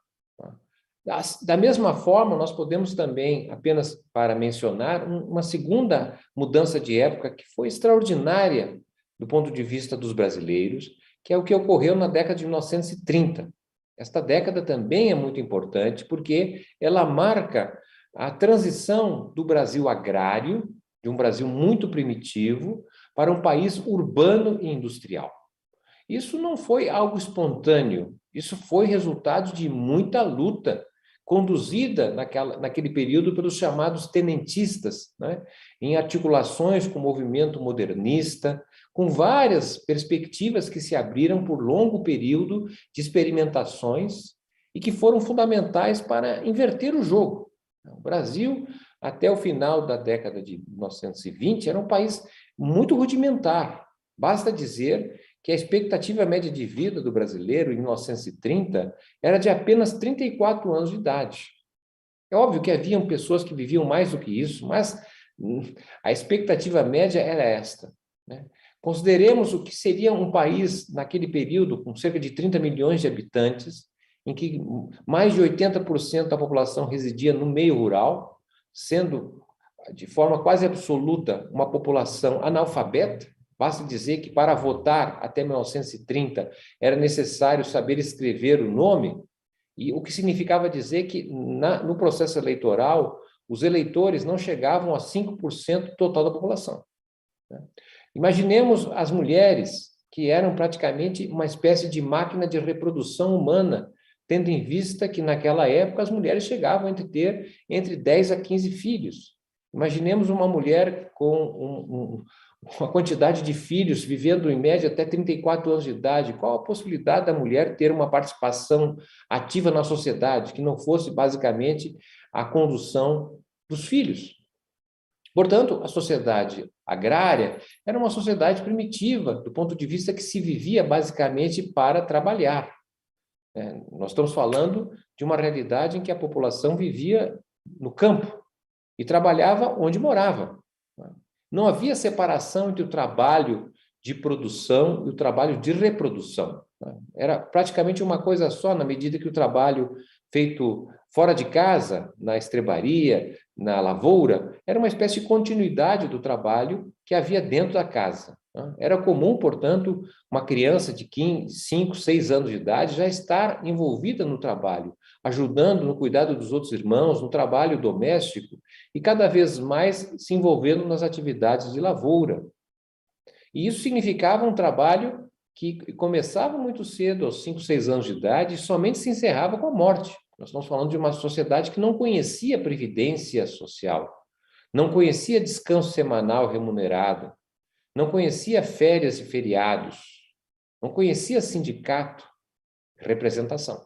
Da mesma forma, nós podemos também, apenas para mencionar, uma segunda mudança de época que foi extraordinária do ponto de vista dos brasileiros, que é o que ocorreu na década de 1930. Esta década também é muito importante, porque ela marca a transição do Brasil agrário, de um Brasil muito primitivo, para um país urbano e industrial. Isso não foi algo espontâneo, isso foi resultado de muita luta, conduzida naquele período pelos chamados tenentistas, né? Em articulações com o movimento modernista, com várias perspectivas que se abriram por longo período de experimentações e que foram fundamentais para inverter o jogo. O Brasil, até o final da década de 1920, era um país muito rudimentar. Basta dizer que a expectativa média de vida do brasileiro em 1930 era de apenas 34 anos de idade. É óbvio que haviam pessoas que viviam mais do que isso, mas a expectativa média era esta, né? Consideremos o que seria um país, naquele período, com cerca de 30 milhões de habitantes, em que mais de 80% da população residia no meio rural, sendo, de forma quase absoluta, uma população analfabeta. Basta dizer que, para votar até 1930, era necessário saber escrever o nome, e o que significava dizer que, no processo eleitoral, os eleitores não chegavam a 5% total da população, né? Imaginemos as mulheres, que eram praticamente uma espécie de máquina de reprodução humana, tendo em vista que, naquela época, as mulheres chegavam a ter entre 10 a 15 filhos. Imaginemos uma mulher com uma quantidade de filhos, vivendo em média até 34 anos de idade. Qual a possibilidade da mulher ter uma participação ativa na sociedade, que não fosse basicamente a condução dos filhos? Portanto, a sociedade agrária era uma sociedade primitiva, do ponto de vista que se vivia basicamente para trabalhar. Nós estamos falando de uma realidade em que a população vivia no campo e trabalhava onde morava. Não havia separação entre o trabalho de produção e o trabalho de reprodução. Era praticamente uma coisa só, na medida que o trabalho feito fora de casa, na estrebaria, na lavoura, era uma espécie de continuidade do trabalho que havia dentro da casa. Era comum, portanto, uma criança de 5, 6 anos de idade já estar envolvida no trabalho, ajudando no cuidado dos outros irmãos, no trabalho doméstico, e cada vez mais se envolvendo nas atividades de lavoura. E isso significava um trabalho que começava muito cedo, aos 5, 6 anos de idade, e somente se encerrava com a morte. Nós estamos falando de uma sociedade que não conhecia previdência social, não conhecia descanso semanal remunerado, não conhecia férias e feriados, não conhecia sindicato, representação.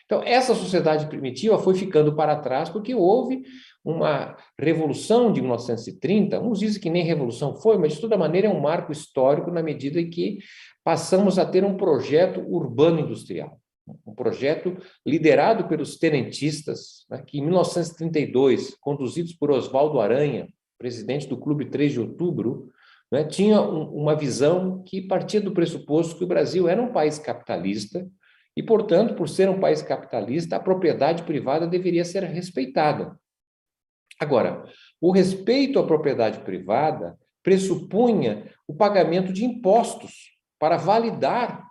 Então, essa sociedade primitiva foi ficando para trás porque houve uma revolução de 1930, uns dizem que nem revolução foi, mas de toda maneira é um marco histórico na medida em que passamos a ter um projeto urbano-industrial, um projeto liderado pelos tenentistas, né, que em 1932, conduzidos por Oswaldo Aranha, presidente do Clube 3 de Outubro, né, tinha uma visão que partia do pressuposto que o Brasil era um país capitalista e, portanto, por ser um país capitalista, a propriedade privada deveria ser respeitada. Agora, o respeito à propriedade privada pressupunha o pagamento de impostos para validar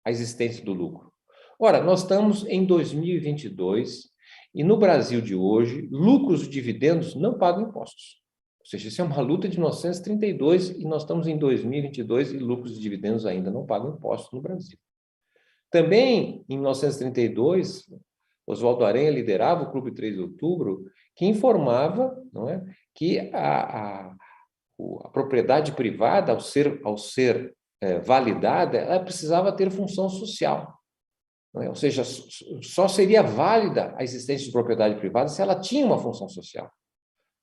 a existência do lucro. Ora, nós estamos em 2022 e no Brasil de hoje, lucros e dividendos não pagam impostos. Ou seja, isso é uma luta de 1932 e nós estamos em 2022 e lucros e dividendos ainda não pagam impostos no Brasil. Também, em 1932, Oswaldo Aranha liderava o Clube 3 de Outubro, que informava, não é, que a propriedade privada, ao ser validada, ela precisava ter função social. Não é? Ou seja, só seria válida a existência de propriedade privada se ela tinha uma função social.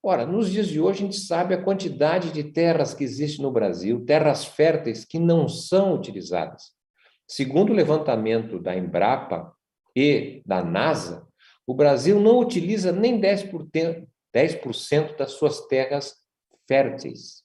Ora, nos dias de hoje, a gente sabe a quantidade de terras que existe no Brasil, terras férteis que não são utilizadas. Segundo o levantamento da Embrapa e da NASA, o Brasil não utiliza nem 10% das suas terras férteis.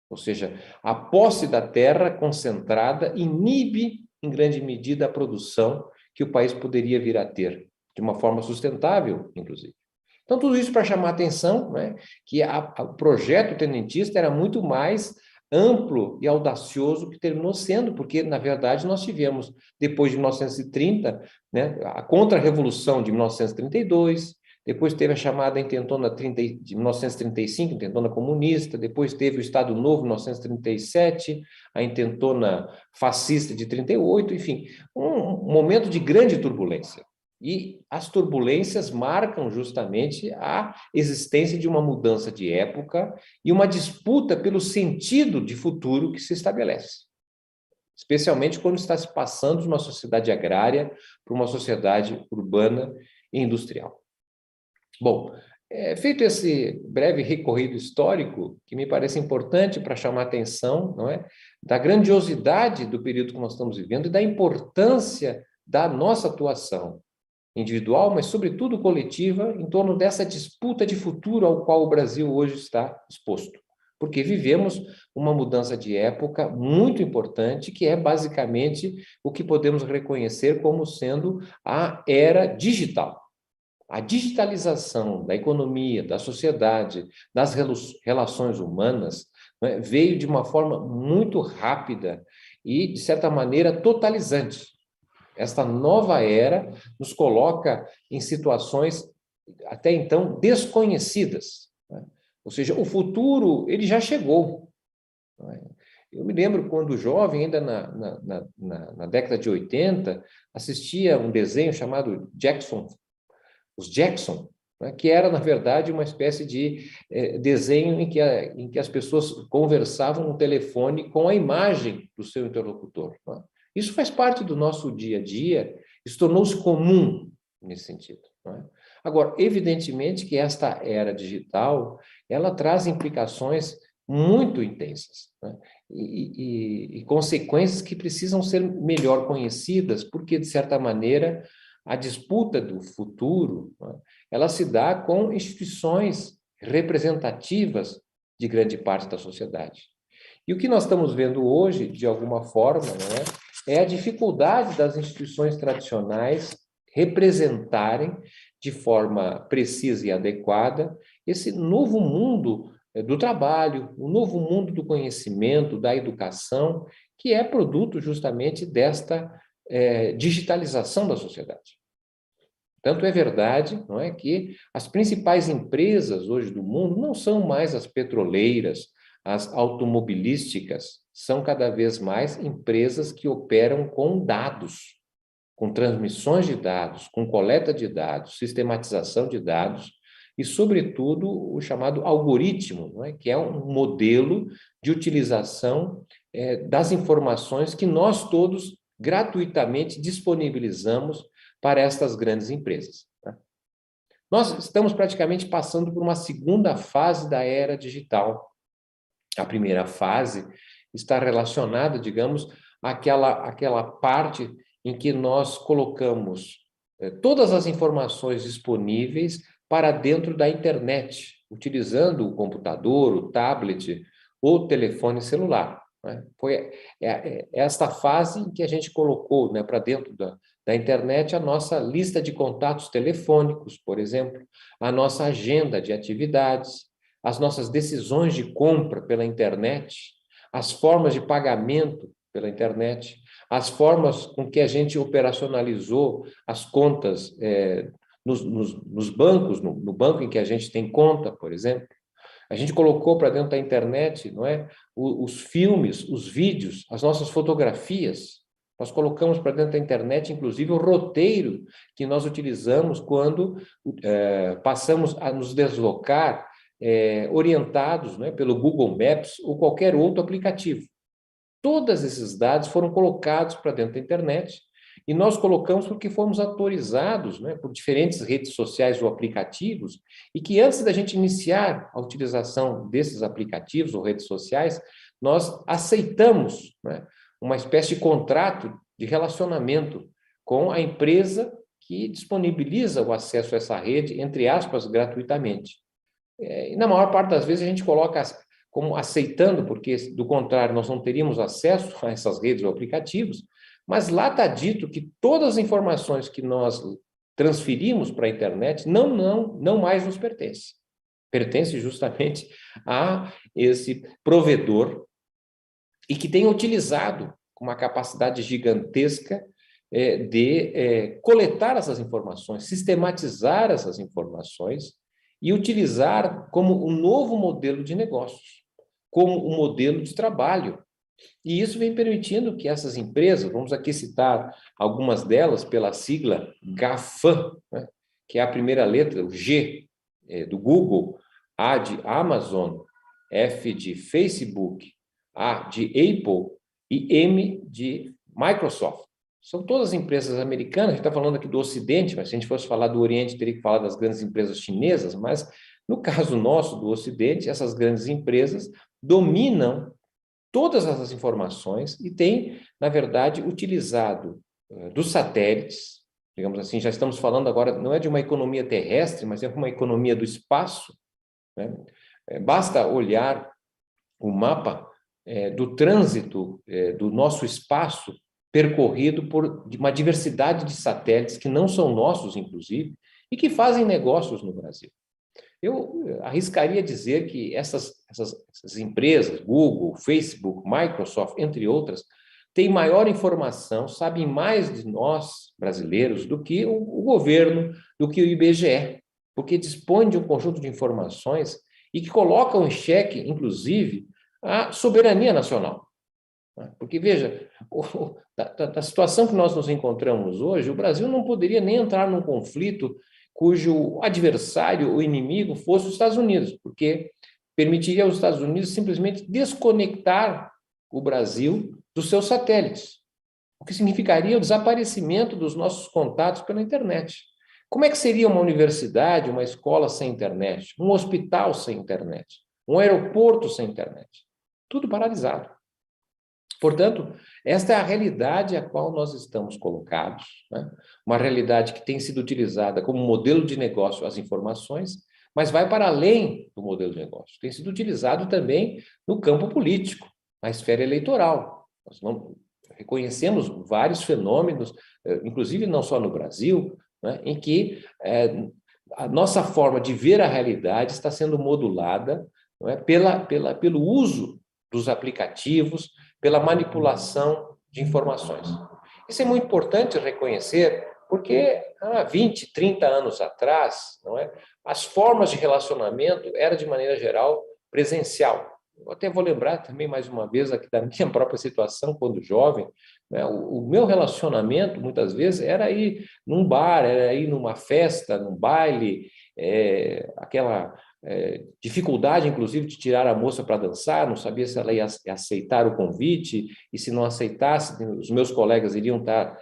Ou seja, a posse da terra concentrada inibe, em grande medida, a produção que o país poderia vir a ter, de uma forma sustentável, inclusive. Então, tudo isso para chamar a atenção, né, que o projeto tenentista era muito mais amplo e audacioso que terminou sendo, porque, na verdade, nós tivemos, depois de 1930, né, a Contra-Revolução de 1932, depois teve a chamada Intentona de 1935, Intentona comunista, depois teve o Estado Novo, em 1937, a Intentona fascista de 38, enfim, um momento de grande turbulência. E as turbulências marcam justamente a existência de uma mudança de época e uma disputa pelo sentido de futuro que se estabelece. Especialmente quando está se passando de uma sociedade agrária para uma sociedade urbana e industrial. Bom, feito esse breve recorrido histórico, que me parece importante para chamar a atenção, não é, da grandiosidade do período que nós estamos vivendo e da importância da nossa atuação individual, mas sobretudo coletiva, em torno dessa disputa de futuro ao qual o Brasil hoje está exposto. Porque vivemos uma mudança de época muito importante, que é basicamente o que podemos reconhecer como sendo a era digital. A digitalização da economia, da sociedade, das relações humanas, né, veio de uma forma muito rápida e, de certa maneira, totalizante. Esta nova era nos coloca em situações até então desconhecidas, né? Ou seja, o futuro ele já chegou. Eu me lembro quando jovem, ainda na década de 80, assistia um desenho chamado os Jackson, né, que era, na verdade, uma espécie de desenho em que as pessoas conversavam no telefone com a imagem do seu interlocutor. Né? Isso faz parte do nosso dia a dia, isso tornou-se comum nesse sentido. Né? Agora, evidentemente que esta era digital, ela traz implicações muito intensas, né? E consequências que precisam ser melhor conhecidas, porque, de certa maneira, a disputa do futuro, né, ela se dá com instituições representativas de grande parte da sociedade. E o que nós estamos vendo hoje, de alguma forma, né, é a dificuldade das instituições tradicionais representarem de forma precisa e adequada esse novo mundo do trabalho, o novo mundo do conhecimento, da educação, que é produto justamente desta digitalização da sociedade. Tanto é verdade, não é, que as principais empresas hoje do mundo não são mais as petroleiras, as automobilísticas, são cada vez mais empresas que operam com dados, com transmissões de dados, com coleta de dados, sistematização de dados e, sobretudo, o chamado algoritmo, não é, que é um modelo de utilização das informações que nós todos gratuitamente disponibilizamos para estas grandes empresas. Tá? Nós estamos praticamente passando por uma segunda fase da era digital. A primeira fase está relacionada, digamos, àquela parte em que nós colocamos todas as informações disponíveis para dentro da internet, utilizando o computador, o tablet ou o telefone celular. Né? Foi esta fase em que a gente colocou, né, para dentro da internet a nossa lista de contatos telefônicos, por exemplo, a nossa agenda de atividades, as nossas decisões de compra pela internet, as formas de pagamento pela internet, as formas com que a gente operacionalizou as contas nos bancos, no banco em que a gente tem conta, por exemplo. A gente colocou para dentro da internet, não é, os filmes, os vídeos, as nossas fotografias. Nós colocamos para dentro da internet, inclusive, o roteiro que nós utilizamos quando passamos a nos deslocar orientados, né, pelo Google Maps ou qualquer outro aplicativo. Todos esses dados foram colocados para dentro da internet e nós colocamos porque fomos autorizados, né, por diferentes redes sociais ou aplicativos e que antes da gente iniciar a utilização desses aplicativos ou redes sociais, nós aceitamos, né, uma espécie de contrato de relacionamento com a empresa que disponibiliza o acesso a essa rede, entre aspas, gratuitamente. E na maior parte das vezes a gente coloca como aceitando, porque, do contrário, nós não teríamos acesso a essas redes ou aplicativos, mas lá está dito que todas as informações que nós transferimos para a internet não mais nos pertencem. Pertence justamente a esse provedor e que tem utilizado com uma capacidade gigantesca de coletar essas informações, sistematizar essas informações e utilizar como um novo modelo de negócios, como um modelo de trabalho. E isso vem permitindo que essas empresas, vamos aqui citar algumas delas pela sigla GAFAM, né, que é a primeira letra, o G do Google, A de Amazon, F de Facebook, A de Apple e M de Microsoft. São todas empresas americanas, a gente está falando aqui do Ocidente, mas se a gente fosse falar do Oriente, teria que falar das grandes empresas chinesas, mas no caso nosso, do Ocidente, essas grandes empresas dominam todas essas informações e têm, na verdade, utilizado dos satélites, digamos assim, já estamos falando agora, não é de uma economia terrestre, mas é uma economia do espaço, né? Basta olhar o mapa do trânsito do nosso espaço percorrido por uma diversidade de satélites que não são nossos, inclusive, e que fazem negócios no Brasil. Eu arriscaria dizer que essas empresas, Google, Facebook, Microsoft, entre outras, têm maior informação, sabem mais de nós, brasileiros, do que o governo, do que o IBGE, porque dispõe de um conjunto de informações e que colocam em xeque, inclusive, a soberania nacional. Porque, veja, da situação que nós nos encontramos hoje, o Brasil não poderia nem entrar num conflito cujo adversário ou inimigo fosse os Estados Unidos, porque permitiria aos Estados Unidos simplesmente desconectar o Brasil dos seus satélites, o que significaria o desaparecimento dos nossos contatos pela internet. Como é que seria uma universidade, uma escola sem internet, um hospital sem internet, um aeroporto sem internet? Tudo paralisado. Portanto, esta é a realidade a qual nós estamos colocados, né? Uma realidade que tem sido utilizada como modelo de negócio as informações, mas vai para além do modelo de negócio. Tem sido utilizado também no campo político, na esfera eleitoral. Nós reconhecemos vários fenômenos, inclusive não só no Brasil, né, em que a nossa forma de ver a realidade está sendo modulada, não é, pelo uso dos aplicativos, pela manipulação de informações. Isso é muito importante reconhecer, porque há 20, 30 anos atrás, não é, as formas de relacionamento eram, de maneira geral, presencial. Eu até vou lembrar também, mais uma vez, aqui da minha própria situação, quando jovem, né, o meu relacionamento, muitas vezes, era ir num bar, era ir numa festa, num baile, aquela dificuldade, inclusive, de tirar a moça para dançar, não sabia se ela ia aceitar o convite, e se não aceitasse, os meus colegas iriam estar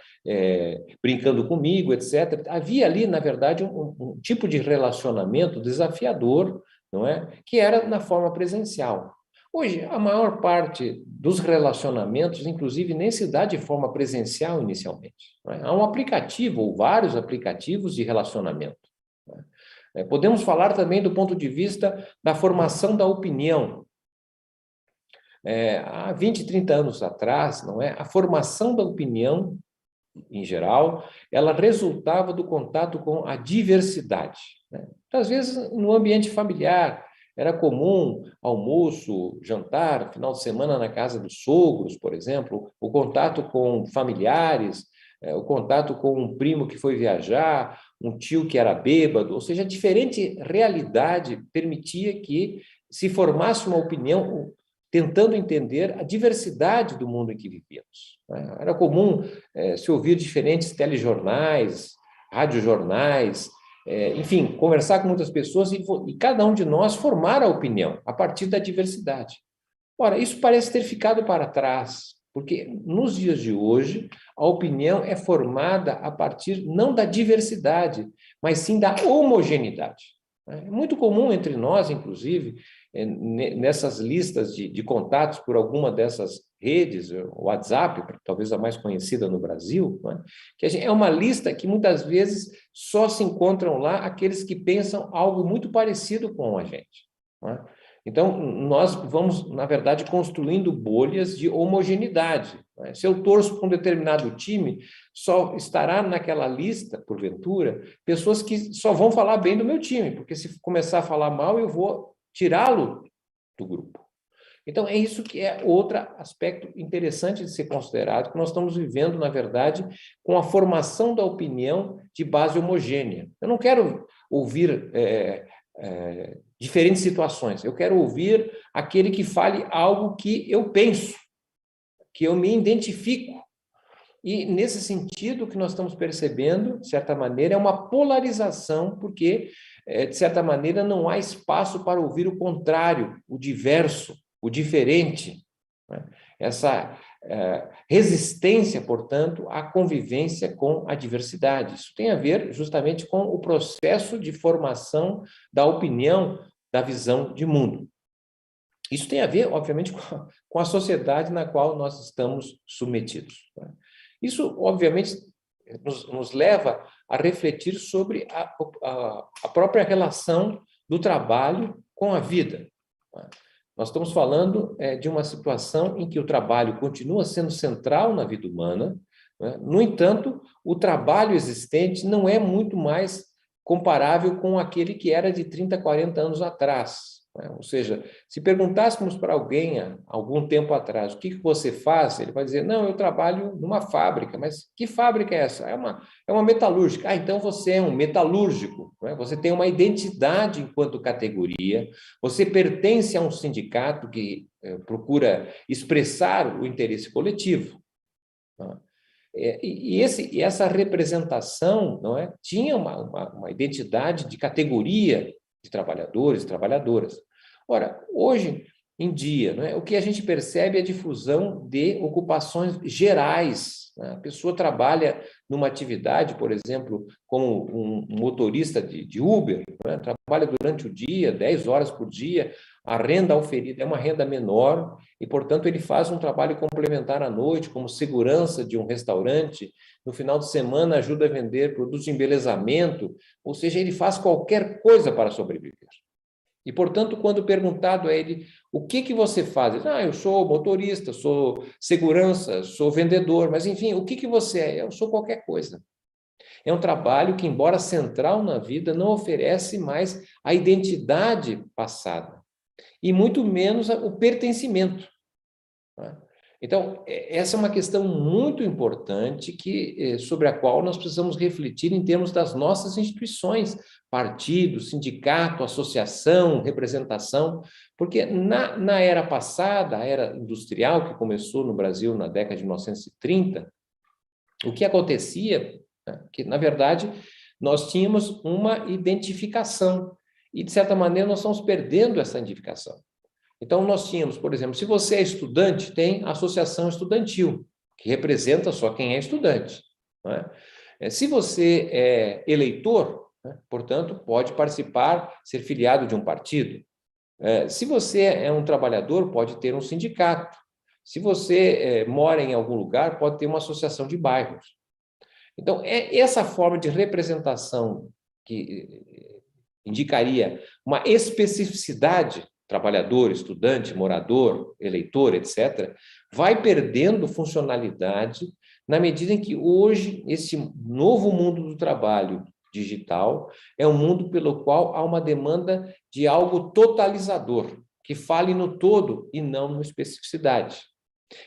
brincando comigo, etc. Havia ali, na verdade, um tipo de relacionamento desafiador, não é? Que era na forma presencial. Hoje, a maior parte dos relacionamentos, inclusive, nem se dá de forma presencial inicialmente. Não é? Há um aplicativo, ou vários aplicativos de relacionamento. Não é? Podemos falar também do ponto de vista da formação da opinião. Há 20, 30 anos atrás, não é? A formação da opinião, em geral, ela resultava do contato com a diversidade, né? Às vezes, no ambiente familiar, era comum almoço, jantar, final de semana na casa dos sogros, por exemplo, o contato com familiares, o contato com um primo que foi viajar, um tio que era bêbado, ou seja, a diferente realidade permitia que se formasse uma opinião tentando entender a diversidade do mundo em que vivíamos. Era comum se ouvir diferentes telejornais, radiojornais, enfim, conversar com muitas pessoas e cada um de nós formar a opinião a partir da diversidade. Ora, isso parece ter ficado para trás, porque nos dias de hoje a opinião é formada a partir não da diversidade, mas sim da homogeneidade. É muito comum entre nós, inclusive, nessas listas de contatos por alguma dessas redes, o WhatsApp, talvez a mais conhecida no Brasil, não é? Que é uma lista que muitas vezes só se encontram lá aqueles que pensam algo muito parecido com a gente. Não é? Então, nós vamos, na verdade, construindo bolhas de homogeneidade. Não é? Se eu torço para um determinado time, só estará naquela lista, porventura, pessoas que só vão falar bem do meu time, porque se começar a falar mal, eu vou tirá-lo do grupo. Então, é isso que é outro aspecto interessante de ser considerado, que nós estamos vivendo, na verdade, com a formação da opinião de base homogênea. Eu não quero ouvir diferentes situações, eu quero ouvir aquele que fale algo que eu penso, que eu me identifico. E, nesse sentido, o que nós estamos percebendo, de certa maneira, é uma polarização, porque, de certa maneira, não há espaço para ouvir o contrário, o diverso, o diferente. Né? essa resistência, portanto, à convivência com a diversidade. Isso tem a ver justamente com o processo de formação da opinião, da visão de mundo. Isso tem a ver, obviamente, com a sociedade na qual nós estamos submetidos. Isso, obviamente, nos leva a refletir sobre a própria relação do trabalho com a vida. Nós estamos falando de uma situação em que o trabalho continua sendo central na vida humana, né? No entanto, o trabalho existente não é muito mais comparável com aquele que era de 30, 40 anos atrás. Ou seja, se perguntássemos para alguém há algum tempo atrás o que você faz, ele vai dizer, não, eu trabalho numa fábrica. Mas que fábrica é essa? É uma metalúrgica. Então você é um metalúrgico, você tem uma identidade enquanto categoria, você pertence a um sindicato que procura expressar o interesse coletivo. E essa representação, não é, tinha uma identidade de categoria de trabalhadores e trabalhadoras. Ora, hoje em dia, né, o que a gente percebe é a difusão de ocupações gerais. Né? A pessoa trabalha numa atividade, por exemplo, como um motorista de Uber, né? Trabalha durante o dia, 10 horas por dia, a renda oferida é uma renda menor e, portanto, ele faz um trabalho complementar à noite, como segurança de um restaurante, no final de semana ajuda a vender produtos de embelezamento, ou seja, ele faz qualquer coisa para sobreviver. E, portanto, quando perguntado a ele, o que você faz? Ele diz, eu sou motorista, sou segurança, sou vendedor, mas, enfim, o que você é? Eu sou qualquer coisa. É um trabalho que, embora central na vida, não oferece mais a identidade passada, e muito menos o pertencimento. Então, essa é uma questão muito importante sobre a qual nós precisamos refletir em termos das nossas instituições, partido, sindicato, associação, representação, porque na era passada, a era industrial, que começou no Brasil na década de 1930, o que acontecia, que, na verdade, nós tínhamos uma identificação, e, de certa maneira, nós estamos perdendo essa identificação. Então, nós tínhamos, por exemplo, se você é estudante, tem a associação estudantil, que representa só quem é estudante. Não é? Se você é eleitor, né, portanto, pode participar, ser filiado de um partido. Se você é um trabalhador, pode ter um sindicato. Se você mora em algum lugar, pode ter uma associação de bairros. Então, essa forma de representação que indicaria uma especificidade, trabalhador, estudante, morador, eleitor, etc., vai perdendo funcionalidade na medida em que hoje esse novo mundo do trabalho digital é um mundo pelo qual há uma demanda de algo totalizador, que fale no todo e não na especificidade.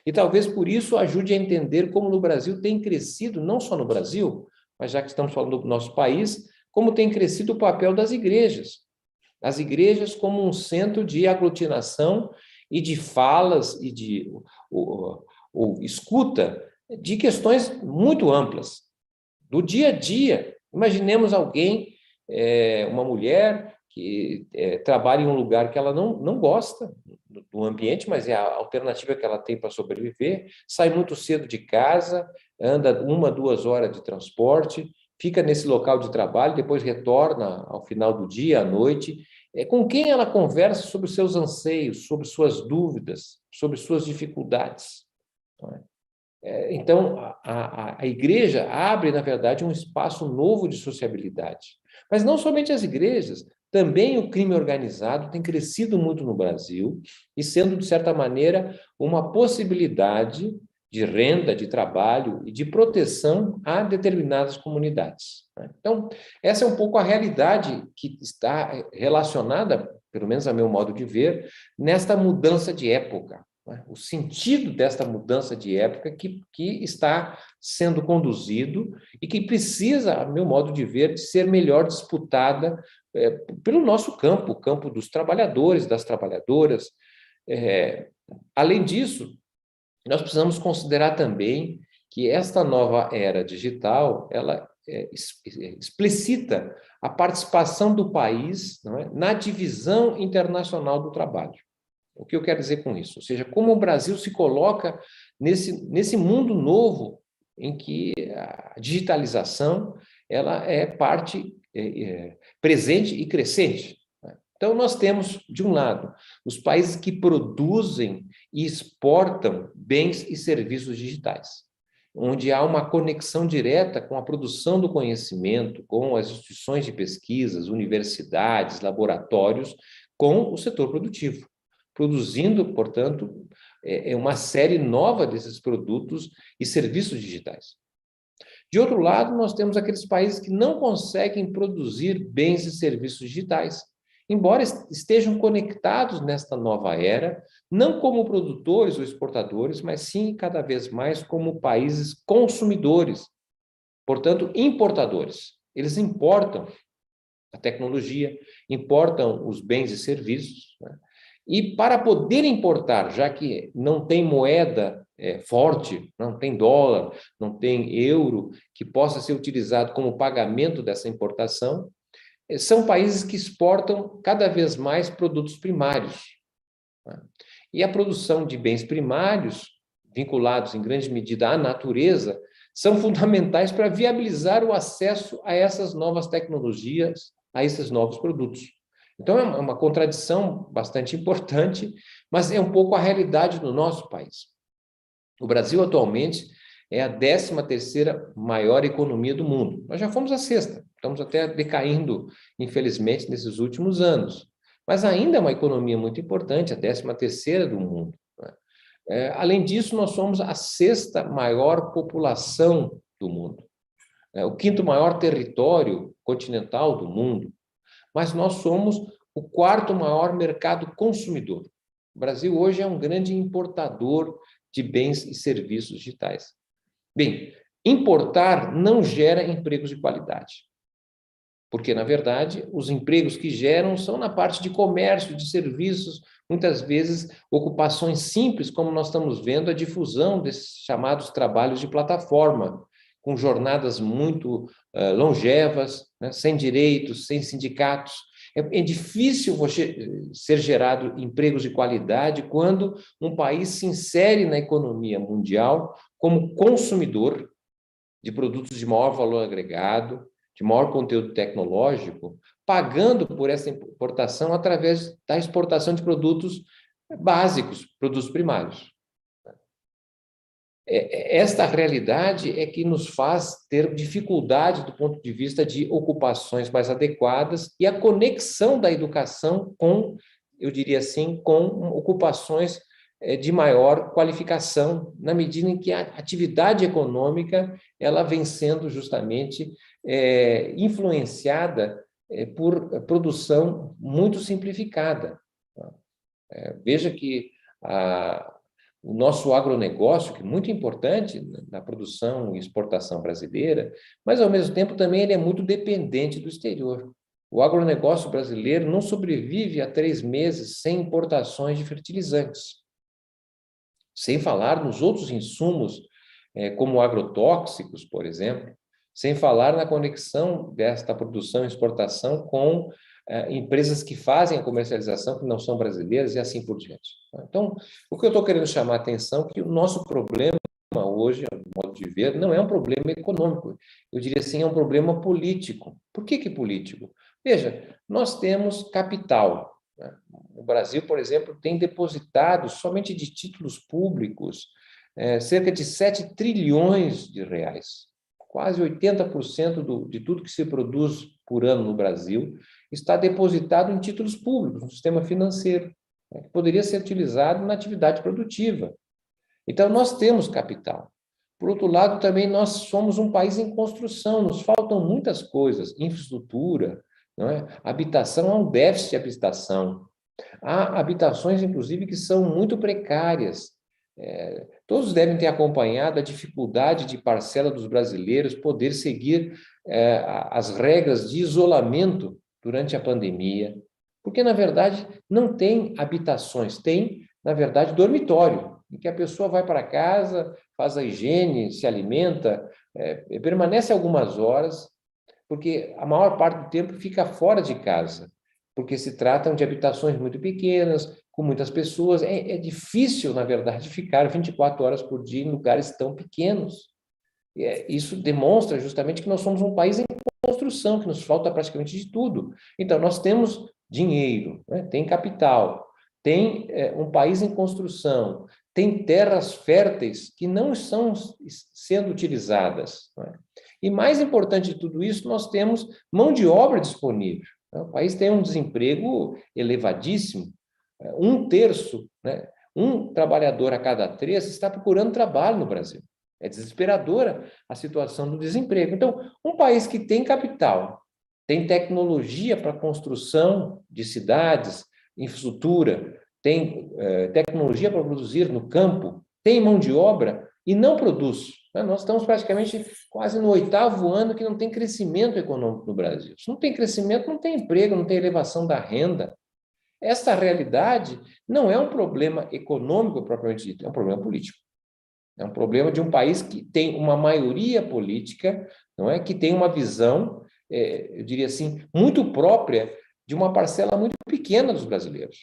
E talvez por isso ajude a entender como no Brasil tem crescido, não só no Brasil, mas já que estamos falando do nosso país, como tem crescido o papel das igrejas. As igrejas como um centro de aglutinação e de falas e de escuta de questões muito amplas, do dia a dia. Imaginemos alguém, uma mulher que trabalha em um lugar que ela não gosta do ambiente, mas é a alternativa que ela tem para sobreviver, sai muito cedo de casa, anda 1, 2 horas de transporte, fica nesse local de trabalho, depois retorna ao final do dia, à noite. Com quem ela conversa sobre os seus anseios, sobre suas dúvidas, sobre suas dificuldades. Então, a igreja abre, na verdade, um espaço novo de sociabilidade. Mas não somente as igrejas, também o crime organizado tem crescido muito no Brasil e sendo, de certa maneira, uma possibilidade de renda, de trabalho e de proteção a determinadas comunidades. Então, essa é um pouco a realidade que está relacionada, pelo menos a meu modo de ver, nesta mudança de época. O sentido desta mudança de época que está sendo conduzido e que precisa, a meu modo de ver, de ser melhor disputada pelo nosso campo, o campo dos trabalhadores, das trabalhadoras. Além disso, nós precisamos considerar também que esta nova era digital, ela explicita a participação do país, não é, na divisão internacional do trabalho. O que eu quero dizer com isso? Ou seja, como o Brasil se coloca nesse mundo novo em que a digitalização ela é parte presente e crescente. Então, nós temos, de um lado, os países que produzem e exportam bens e serviços digitais, onde há uma conexão direta com a produção do conhecimento, com as instituições de pesquisas, universidades, laboratórios, com o setor produtivo, produzindo, portanto, uma série nova desses produtos e serviços digitais. De outro lado, nós temos aqueles países que não conseguem produzir bens e serviços digitais, embora estejam conectados nesta nova era, não como produtores ou exportadores, mas sim, cada vez mais, como países consumidores, portanto, importadores. Eles importam a tecnologia, importam os bens e serviços, né? E para poder importar, já que não tem moeda forte, não tem dólar, não tem euro, que possa ser utilizado como pagamento dessa importação, são países que exportam cada vez mais produtos primários. Né? E a produção de bens primários, vinculados em grande medida à natureza, são fundamentais para viabilizar o acesso a essas novas tecnologias, a esses novos produtos. Então, é uma contradição bastante importante, mas é um pouco a realidade do nosso país. O Brasil, atualmente, é a 13ª maior economia do mundo. Nós já fomos a 6ª, estamos até decaindo, infelizmente, nesses últimos anos. Mas ainda é uma economia muito importante, a 13ª do mundo. Né? Além disso, nós somos a 6ª maior população do mundo, o 5º maior território continental do mundo, mas nós somos o 4º maior mercado consumidor. O Brasil hoje é um grande importador de bens e serviços digitais. Bem, importar não gera empregos de qualidade, porque, na verdade, os empregos que geram são na parte de comércio, de serviços, muitas vezes ocupações simples, como nós estamos vendo a difusão desses chamados trabalhos de plataforma, com jornadas muito longevas, né, sem direitos, sem sindicatos. É difícil ser gerado empregos de qualidade quando um país se insere na economia mundial como consumidor de produtos de maior valor agregado, de maior conteúdo tecnológico, pagando por essa importação através da exportação de produtos básicos, produtos primários. Esta realidade é que nos faz ter dificuldade do ponto de vista de ocupações mais adequadas e a conexão da educação com, eu diria assim, com ocupações de maior qualificação, na medida em que a atividade econômica ela vem sendo justamente influenciada por produção muito simplificada. Veja que o nosso agronegócio, que é muito importante na produção e exportação brasileira, mas, ao mesmo tempo, também ele é muito dependente do exterior. O agronegócio brasileiro não sobrevive há 3 meses sem importações de fertilizantes. Sem falar nos outros insumos, como agrotóxicos, por exemplo, sem falar na conexão desta produção e exportação com empresas que fazem a comercialização, que não são brasileiras, e assim por diante. Então, o que eu estou querendo chamar a atenção é que o nosso problema hoje, a modo de ver, não é um problema econômico, eu diria assim, é um problema político. Por que político? Veja, nós temos capital. Né? O Brasil, por exemplo, tem depositado, somente de títulos públicos, cerca de 7 trilhões de reais. Quase 80% de tudo que se produz por ano no Brasil está depositado em títulos públicos, no sistema financeiro, né, que poderia ser utilizado na atividade produtiva. Então, nós temos capital. Por outro lado, também nós somos um país em construção, nos faltam muitas coisas, infraestrutura, não é? Habitação, há um déficit de habitação. Há habitações, inclusive, que são muito precárias. Todos devem ter acompanhado a dificuldade de parcela dos brasileiros poder seguir as regras de isolamento durante a pandemia, porque, na verdade, não tem habitações, tem, na verdade, dormitório, em que a pessoa vai para casa, faz a higiene, se alimenta, permanece algumas horas, porque a maior parte do tempo fica fora de casa, porque se tratam de habitações muito pequenas, com muitas pessoas. É difícil, na verdade, ficar 24 horas por dia em lugares tão pequenos. Isso demonstra justamente que nós somos um país em construção, que nos falta praticamente de tudo. Então, nós temos dinheiro, né? Tem capital, tem um país em construção, tem terras férteis que não estão sendo utilizadas, né? E mais importante de tudo isso, nós temos mão de obra disponível. O país tem um desemprego elevadíssimo, 1/3, né? Um trabalhador a cada 3 está procurando trabalho no Brasil. É desesperadora a situação do desemprego. Então, um país que tem capital, tem tecnologia para a construção de cidades, infraestrutura, tem tecnologia para produzir no campo, tem mão de obra e não produz. Né? Nós estamos praticamente quase no 8º ano que não tem crescimento econômico no Brasil. Se não tem crescimento, não tem emprego, não tem elevação da renda. Essa realidade não é um problema econômico propriamente dito, é um problema político. É um problema de um país que tem uma maioria política, não é? Que tem uma visão, eu diria assim, muito própria de uma parcela muito pequena dos brasileiros.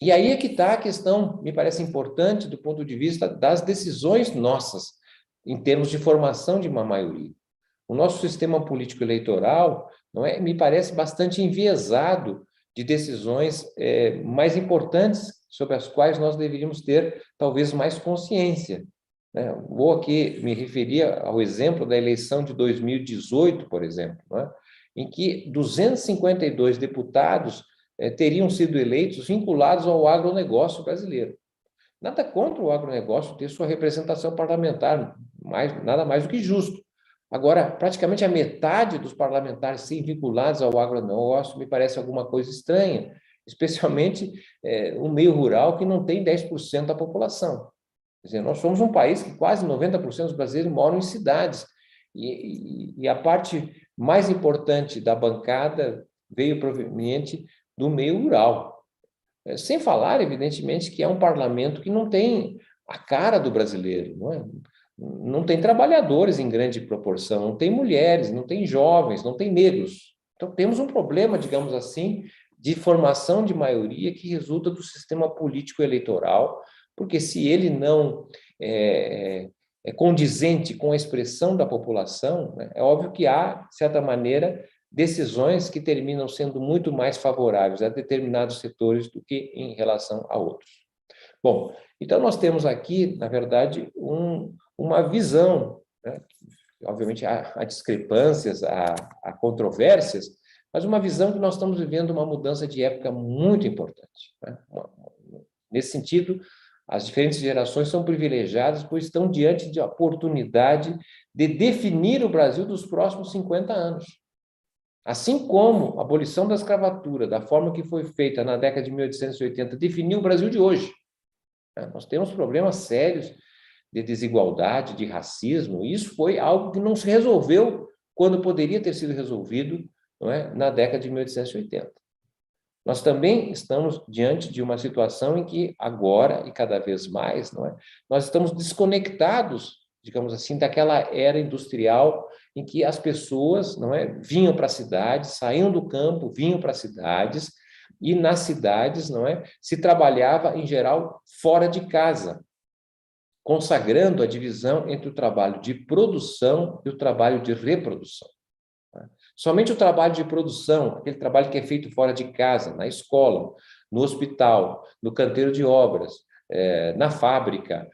E aí é que está a questão, me parece importante, do ponto de vista das decisões nossas, em termos de formação de uma maioria. O nosso sistema político eleitoral, não é? Me parece bastante enviesado de decisões mais importantes sobre as quais nós deveríamos ter, talvez, mais consciência. Vou aqui me referir ao exemplo da eleição de 2018, por exemplo, em que 252 deputados teriam sido eleitos vinculados ao agronegócio brasileiro. Nada contra o agronegócio ter sua representação parlamentar, nada mais do que justo. Agora, praticamente a metade dos parlamentares serem vinculados ao agronegócio me parece alguma coisa estranha, especialmente o meio rural, que não tem 10% da população. Quer dizer, nós somos um país que quase 90% dos brasileiros moram em cidades, e a parte mais importante da bancada veio proveniente do meio rural. Sem falar, evidentemente, que é um parlamento que não tem a cara do brasileiro, não é? Não tem trabalhadores em grande proporção, não tem mulheres, não tem jovens, não tem negros. Então, temos um problema, digamos assim, de formação de maioria que resulta do sistema político eleitoral, porque se ele não é condizente com a expressão da população, né, é óbvio que há, de certa maneira, decisões que terminam sendo muito mais favoráveis a determinados setores do que em relação a outros. Bom, então nós temos aqui, na verdade, uma visão, né? Obviamente há discrepâncias, há controvérsias, mas uma visão que nós estamos vivendo uma mudança de época muito importante, né? Nesse sentido, as diferentes gerações são privilegiadas, pois estão diante de oportunidade de definir o Brasil dos próximos 50 anos. Assim como a abolição da escravatura, da forma que foi feita na década de 1880, definiu o Brasil de hoje. Nós temos problemas sérios de desigualdade, de racismo, e isso foi algo que não se resolveu quando poderia ter sido resolvido, não é, na década de 1880. Nós também estamos diante de uma situação em que agora, e cada vez mais, não é, nós estamos desconectados, digamos assim, daquela era industrial em que as pessoas, não é, vinham para as cidades, saíam do campo, vinham para as cidades, e nas cidades, não é, se trabalhava, em geral, fora de casa, consagrando a divisão entre o trabalho de produção e o trabalho de reprodução. Somente o trabalho de produção, aquele trabalho que é feito fora de casa, na escola, no hospital, no canteiro de obras, na fábrica,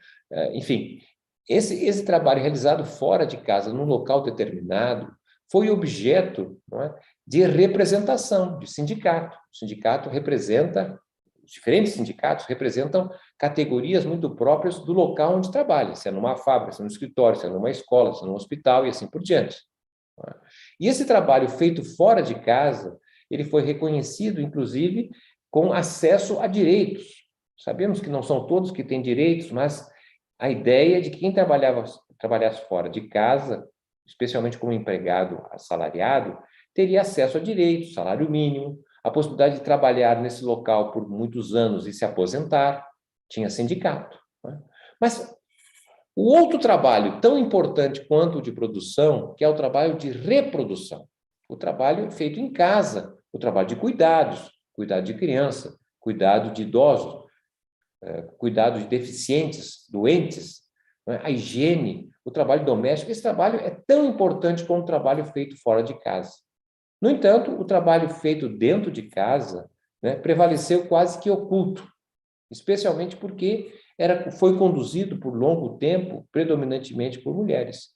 enfim, esse trabalho realizado fora de casa, num local determinado, foi objeto, não é, de representação, de sindicato. O sindicato representa, os diferentes sindicatos representam categorias muito próprias do local onde trabalha, se é numa fábrica, se é no escritório, se é numa escola, se é num hospital e assim por diante. E esse trabalho feito fora de casa, ele foi reconhecido, inclusive, com acesso a direitos. Sabemos que não são todos que têm direitos, mas a ideia de que quem trabalhasse fora de casa, especialmente como empregado assalariado, teria acesso a direitos, salário mínimo, a possibilidade de trabalhar nesse local por muitos anos e se aposentar, tinha sindicato. Né? Mas o outro trabalho, tão importante quanto o de produção, que é o trabalho de reprodução, o trabalho feito em casa, o trabalho de cuidados, cuidado de criança, cuidado de idosos, cuidado de deficientes, doentes, né? A higiene, o trabalho doméstico. Esse trabalho é tão importante como o trabalho feito fora de casa. No entanto, o trabalho feito dentro de casa, né, prevaleceu quase que oculto, especialmente porque foi conduzido por longo tempo, predominantemente por mulheres.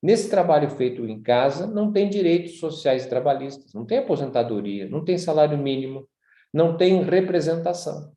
Nesse trabalho feito em casa, não tem direitos sociais e trabalhistas, não tem aposentadoria, não tem salário mínimo, não tem representação.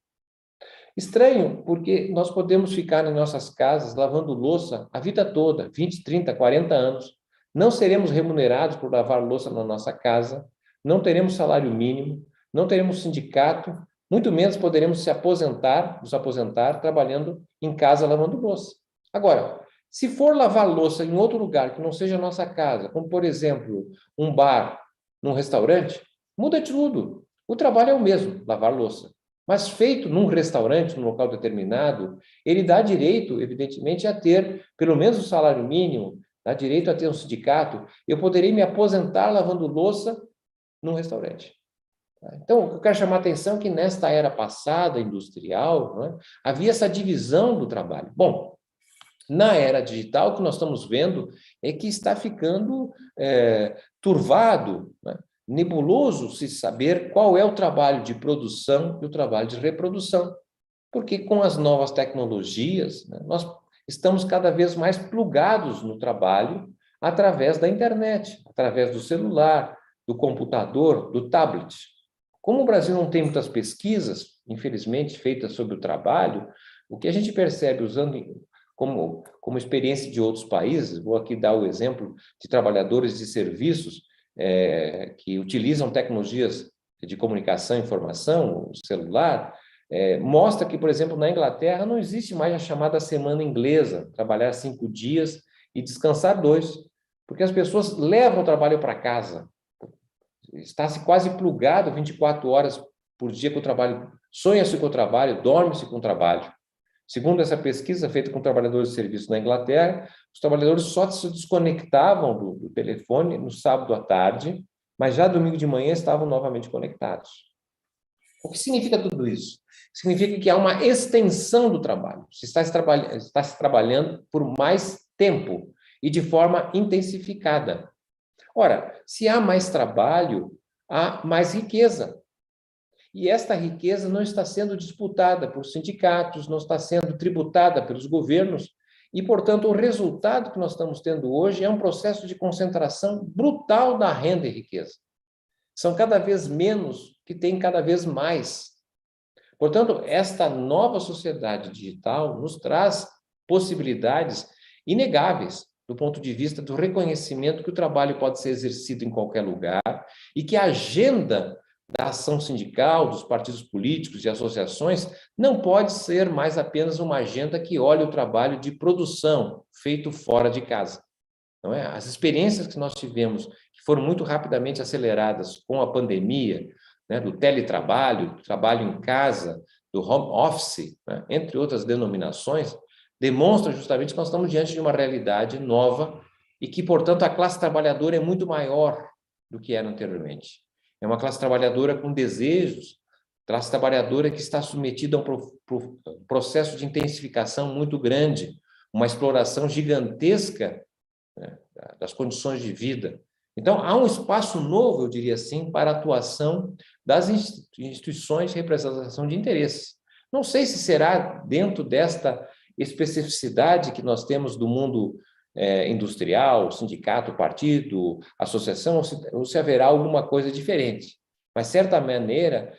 Estranho, porque nós podemos ficar em nossas casas lavando louça a vida toda, 20, 30, 40 anos. Não seremos remunerados por lavar louça na nossa casa, não teremos salário mínimo, não teremos sindicato, muito menos poderemos nos aposentar trabalhando em casa lavando louça. Agora, se for lavar louça em outro lugar que não seja a nossa casa, como, por exemplo, um bar, num restaurante, muda tudo. O trabalho é o mesmo, lavar louça. Mas feito num restaurante, num local determinado, ele dá direito, evidentemente, a ter pelo menos o salário mínimo, dá direito a ter um sindicato. Eu poderei me aposentar lavando louça num restaurante. Então, eu quero chamar a atenção que nesta era passada, industrial, né, havia essa divisão do trabalho. Bom, na era digital, o que nós estamos vendo é que está ficando turvado, né, nebuloso se saber qual é o trabalho de produção e o trabalho de reprodução. Porque com as novas tecnologias, né, nós estamos cada vez mais plugados no trabalho através da internet, através do celular, do computador, do tablet. Como o Brasil não tem muitas pesquisas, infelizmente, feitas sobre o trabalho, o que a gente percebe usando como experiência de outros países, vou aqui dar o exemplo de trabalhadores de serviços que utilizam tecnologias de comunicação e informação, o celular, mostra que, por exemplo, na Inglaterra não existe mais a chamada semana inglesa, trabalhar 5 dias e descansar 2, porque as pessoas levam o trabalho para casa. Está-se quase plugado 24 horas por dia com o trabalho, sonha-se com o trabalho, dorme-se com o trabalho. Segundo essa pesquisa feita com trabalhadores de serviço na Inglaterra, os trabalhadores só se desconectavam do telefone no sábado à tarde, mas já domingo de manhã estavam novamente conectados. O que significa tudo isso? Significa que há uma extensão do trabalho. Está se trabalhando por mais tempo e de forma intensificada. Ora, se há mais trabalho, há mais riqueza. E esta riqueza não está sendo disputada por sindicatos, não está sendo tributada pelos governos, e, portanto, o resultado que nós estamos tendo hoje é um processo de concentração brutal da renda e riqueza. São cada vez menos que têm cada vez mais. Portanto, esta nova sociedade digital nos traz possibilidades inegáveis do ponto de vista do reconhecimento que o trabalho pode ser exercido em qualquer lugar e que a agenda da ação sindical, dos partidos políticos e associações, não pode ser mais apenas uma agenda que olhe o trabalho de produção feito fora de casa. Não é? As experiências que nós tivemos, que foram muito rapidamente aceleradas com a pandemia, né, do teletrabalho, do trabalho em casa, do home office, né, entre outras denominações, demonstram justamente que nós estamos diante de uma realidade nova e que, portanto, a classe trabalhadora é muito maior do que era anteriormente. É uma classe trabalhadora com desejos, classe trabalhadora que está submetida a um processo de intensificação muito grande, uma exploração gigantesca, né, das condições de vida. Então, há um espaço novo, eu diria assim, para a atuação das instituições de representação de interesses. Não sei se será dentro desta especificidade que nós temos do mundo industrial, sindicato, partido, associação, ou se haverá alguma coisa diferente. Mas, de certa maneira,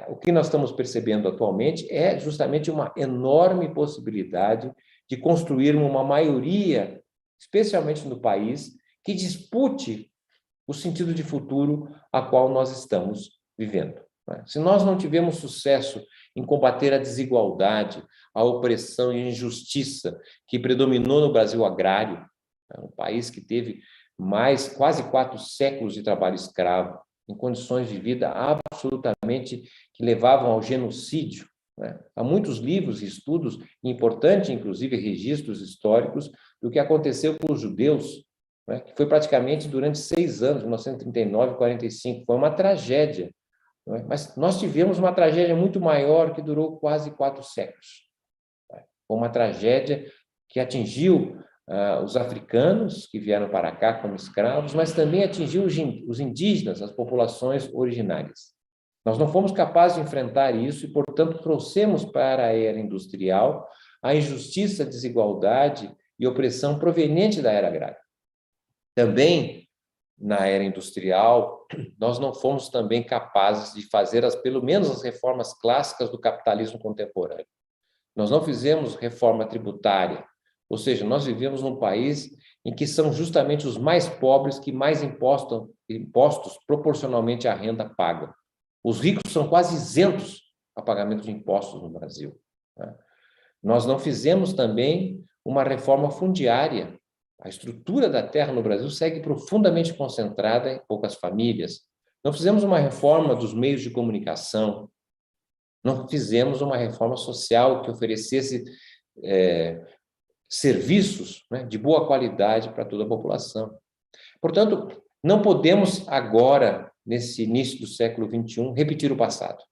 o que nós estamos percebendo atualmente é justamente uma enorme possibilidade de construirmos uma maioria, especialmente no país, que dispute o sentido de futuro a qual nós estamos vivendo. Se nós não tivermos sucesso em combater a desigualdade, a opressão e a injustiça que predominou no Brasil agrário, um país que teve quase 4 séculos de trabalho escravo, em condições de vida absolutamente que levavam ao genocídio. Né? Há muitos livros e estudos, importantes, inclusive registros históricos, do que aconteceu com os judeus, né, que foi praticamente durante 6 anos, 1939 e 45, foi uma tragédia. Né? Mas nós tivemos uma tragédia muito maior que durou quase 4 séculos. Foi uma tragédia que atingiu os africanos que vieram para cá como escravos, mas também atingiu os indígenas, as populações originárias. Nós não fomos capazes de enfrentar isso e, portanto, trouxemos para a era industrial a injustiça, desigualdade e opressão proveniente da era agrária. Também, na era industrial, nós não fomos também capazes de fazer, pelo menos, as reformas clássicas do capitalismo contemporâneo. Nós não fizemos reforma tributária, ou seja, nós vivemos num país em que são justamente os mais pobres que mais impostos proporcionalmente à renda pagam. Os ricos são quase isentos a pagamento de impostos no Brasil. Né? Nós não fizemos também uma reforma fundiária. A estrutura da terra no Brasil segue profundamente concentrada em poucas famílias. Não fizemos uma reforma dos meios de comunicação. Não fizemos uma reforma social que oferecesse serviços, né, de boa qualidade para toda a população. Portanto, não podemos agora, nesse início do século XXI, repetir o passado,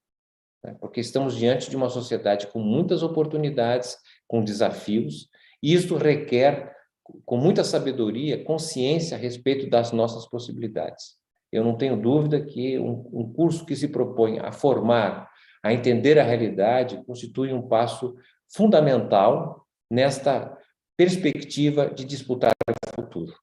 né, porque estamos diante de uma sociedade com muitas oportunidades, com desafios, e isto requer, com muita sabedoria, consciência a respeito das nossas possibilidades. Eu não tenho dúvida que um curso que se propõe a formar, a entender a realidade, constitui um passo fundamental nesta perspectiva de disputar o futuro.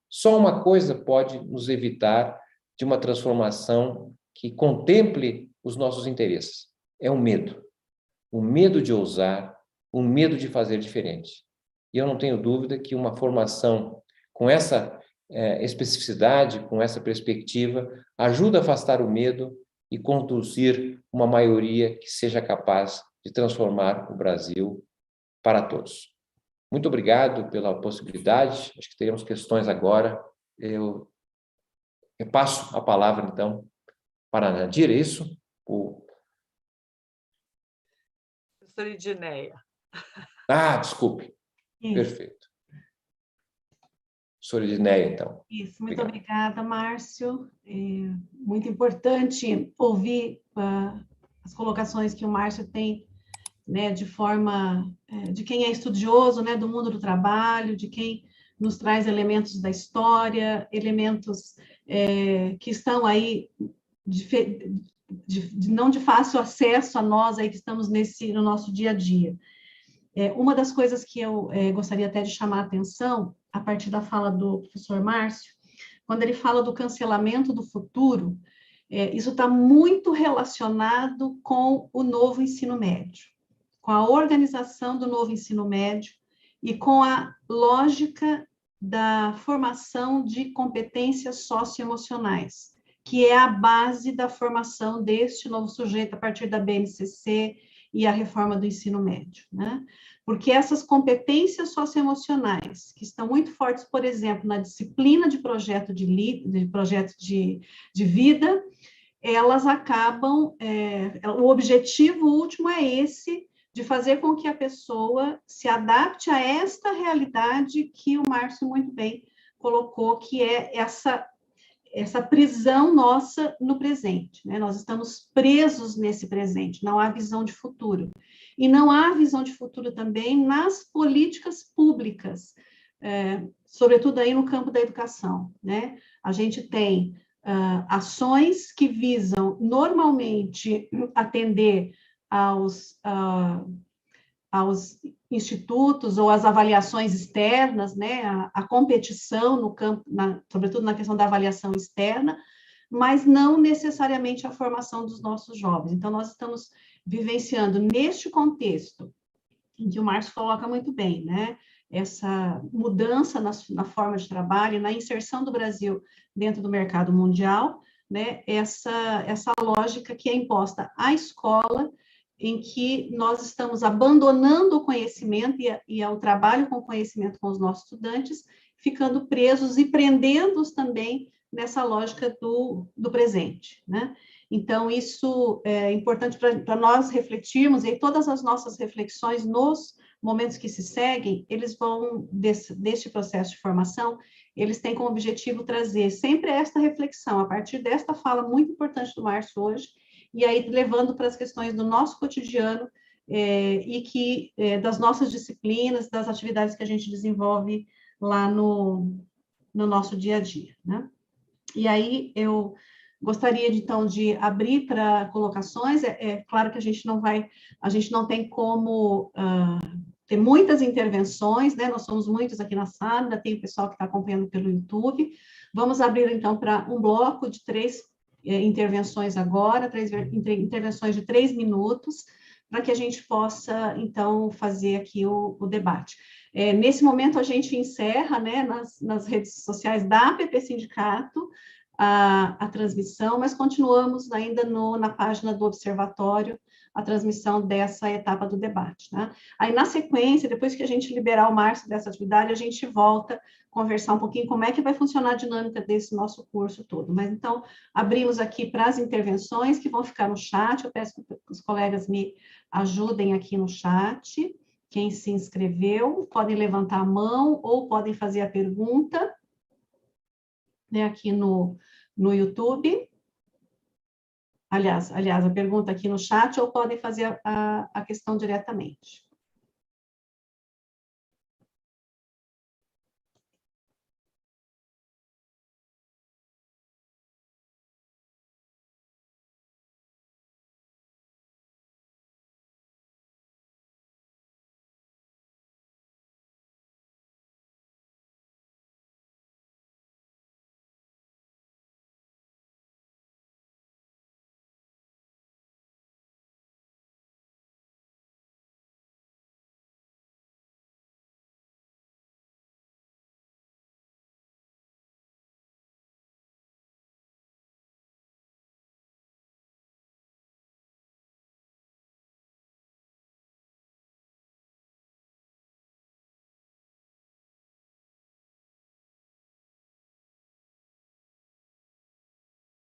Só uma coisa pode nos evitar de uma transformação que contemple os nossos interesses. É o medo de ousar, o medo de fazer diferente. E eu não tenho dúvida que uma formação com essa especificidade, com essa perspectiva, ajuda a afastar o medo e conduzir uma maioria que seja capaz de transformar o Brasil para todos. Muito obrigado pela possibilidade. Acho que teremos questões agora. Eu passo a palavra, então, para a Nadir, é isso? Professora Edneia. Desculpe. Isso. Perfeito. Professora Edneia, então. Isso, muito obrigada, Márcio. Muito importante ouvir as colocações que o Márcio tem, né, de forma de quem é estudioso, né, do mundo do trabalho, de quem nos traz elementos da história, elementos que estão aí não de fácil acesso a nós aí que estamos no nosso dia a dia. Uma das coisas que eu gostaria até de chamar a atenção, a partir da fala do professor Márcio, quando ele fala do cancelamento do futuro, isso está muito relacionado com o novo ensino médio, com a organização do novo ensino médio e com a lógica da formação de competências socioemocionais, que é a base da formação deste novo sujeito a partir da BNCC e a reforma do ensino médio, né? Porque essas competências socioemocionais, que estão muito fortes, por exemplo, na disciplina de projeto de vida, elas acabam, o objetivo último é esse, de fazer com que a pessoa se adapte a esta realidade que o Márcio muito bem colocou, que é essa prisão nossa no presente, né? Nós estamos presos nesse presente, não há visão de futuro. E não há visão de futuro também nas políticas públicas, sobretudo aí no campo da educação, né? A gente tem ações que visam normalmente atender aos institutos ou às avaliações externas, né, a competição no campo, sobretudo na questão da avaliação externa, mas não necessariamente a formação dos nossos jovens. Então, nós estamos vivenciando neste contexto, em que o Márcio coloca muito bem, né, essa mudança na forma de trabalho, na inserção do Brasil dentro do mercado mundial, né, essa lógica que é imposta à escola, em que nós estamos abandonando o conhecimento e ao trabalho com o conhecimento com os nossos estudantes, ficando presos e prendendo-os também nessa lógica do presente, né? Então, isso é importante para nós refletirmos, e todas as nossas reflexões nos momentos que se seguem, eles vão, deste processo de formação, eles têm como objetivo trazer sempre esta reflexão, a partir desta fala muito importante do Márcio hoje, e aí levando para as questões do nosso cotidiano, das nossas disciplinas, das atividades que a gente desenvolve lá no nosso dia a dia, né? E aí eu gostaria, então, de abrir para colocações. Claro que a gente não tem como ter muitas intervenções, né? Nós somos muitos aqui na sala, ainda tem o pessoal que está acompanhando pelo YouTube. Vamos abrir, então, para um bloco de 3 intervenções agora, 3 intervenções de 3 minutos, para que a gente possa, então, fazer aqui o debate. Nesse momento, a gente encerra, né, nas redes sociais da APP Sindicato, a transmissão, mas continuamos ainda na página do Observatório a transmissão dessa etapa do debate, né? Aí, na sequência, depois que a gente liberar o Márcio dessa atividade, a gente volta a conversar um pouquinho como é que vai funcionar a dinâmica desse nosso curso todo. Mas, então, abrimos aqui para as intervenções que vão ficar no chat. Eu peço que os colegas me ajudem aqui no chat. Quem se inscreveu, podem levantar a mão ou podem fazer a pergunta, né, aqui no YouTube. Aliás, a pergunta aqui no chat, ou podem fazer a questão diretamente.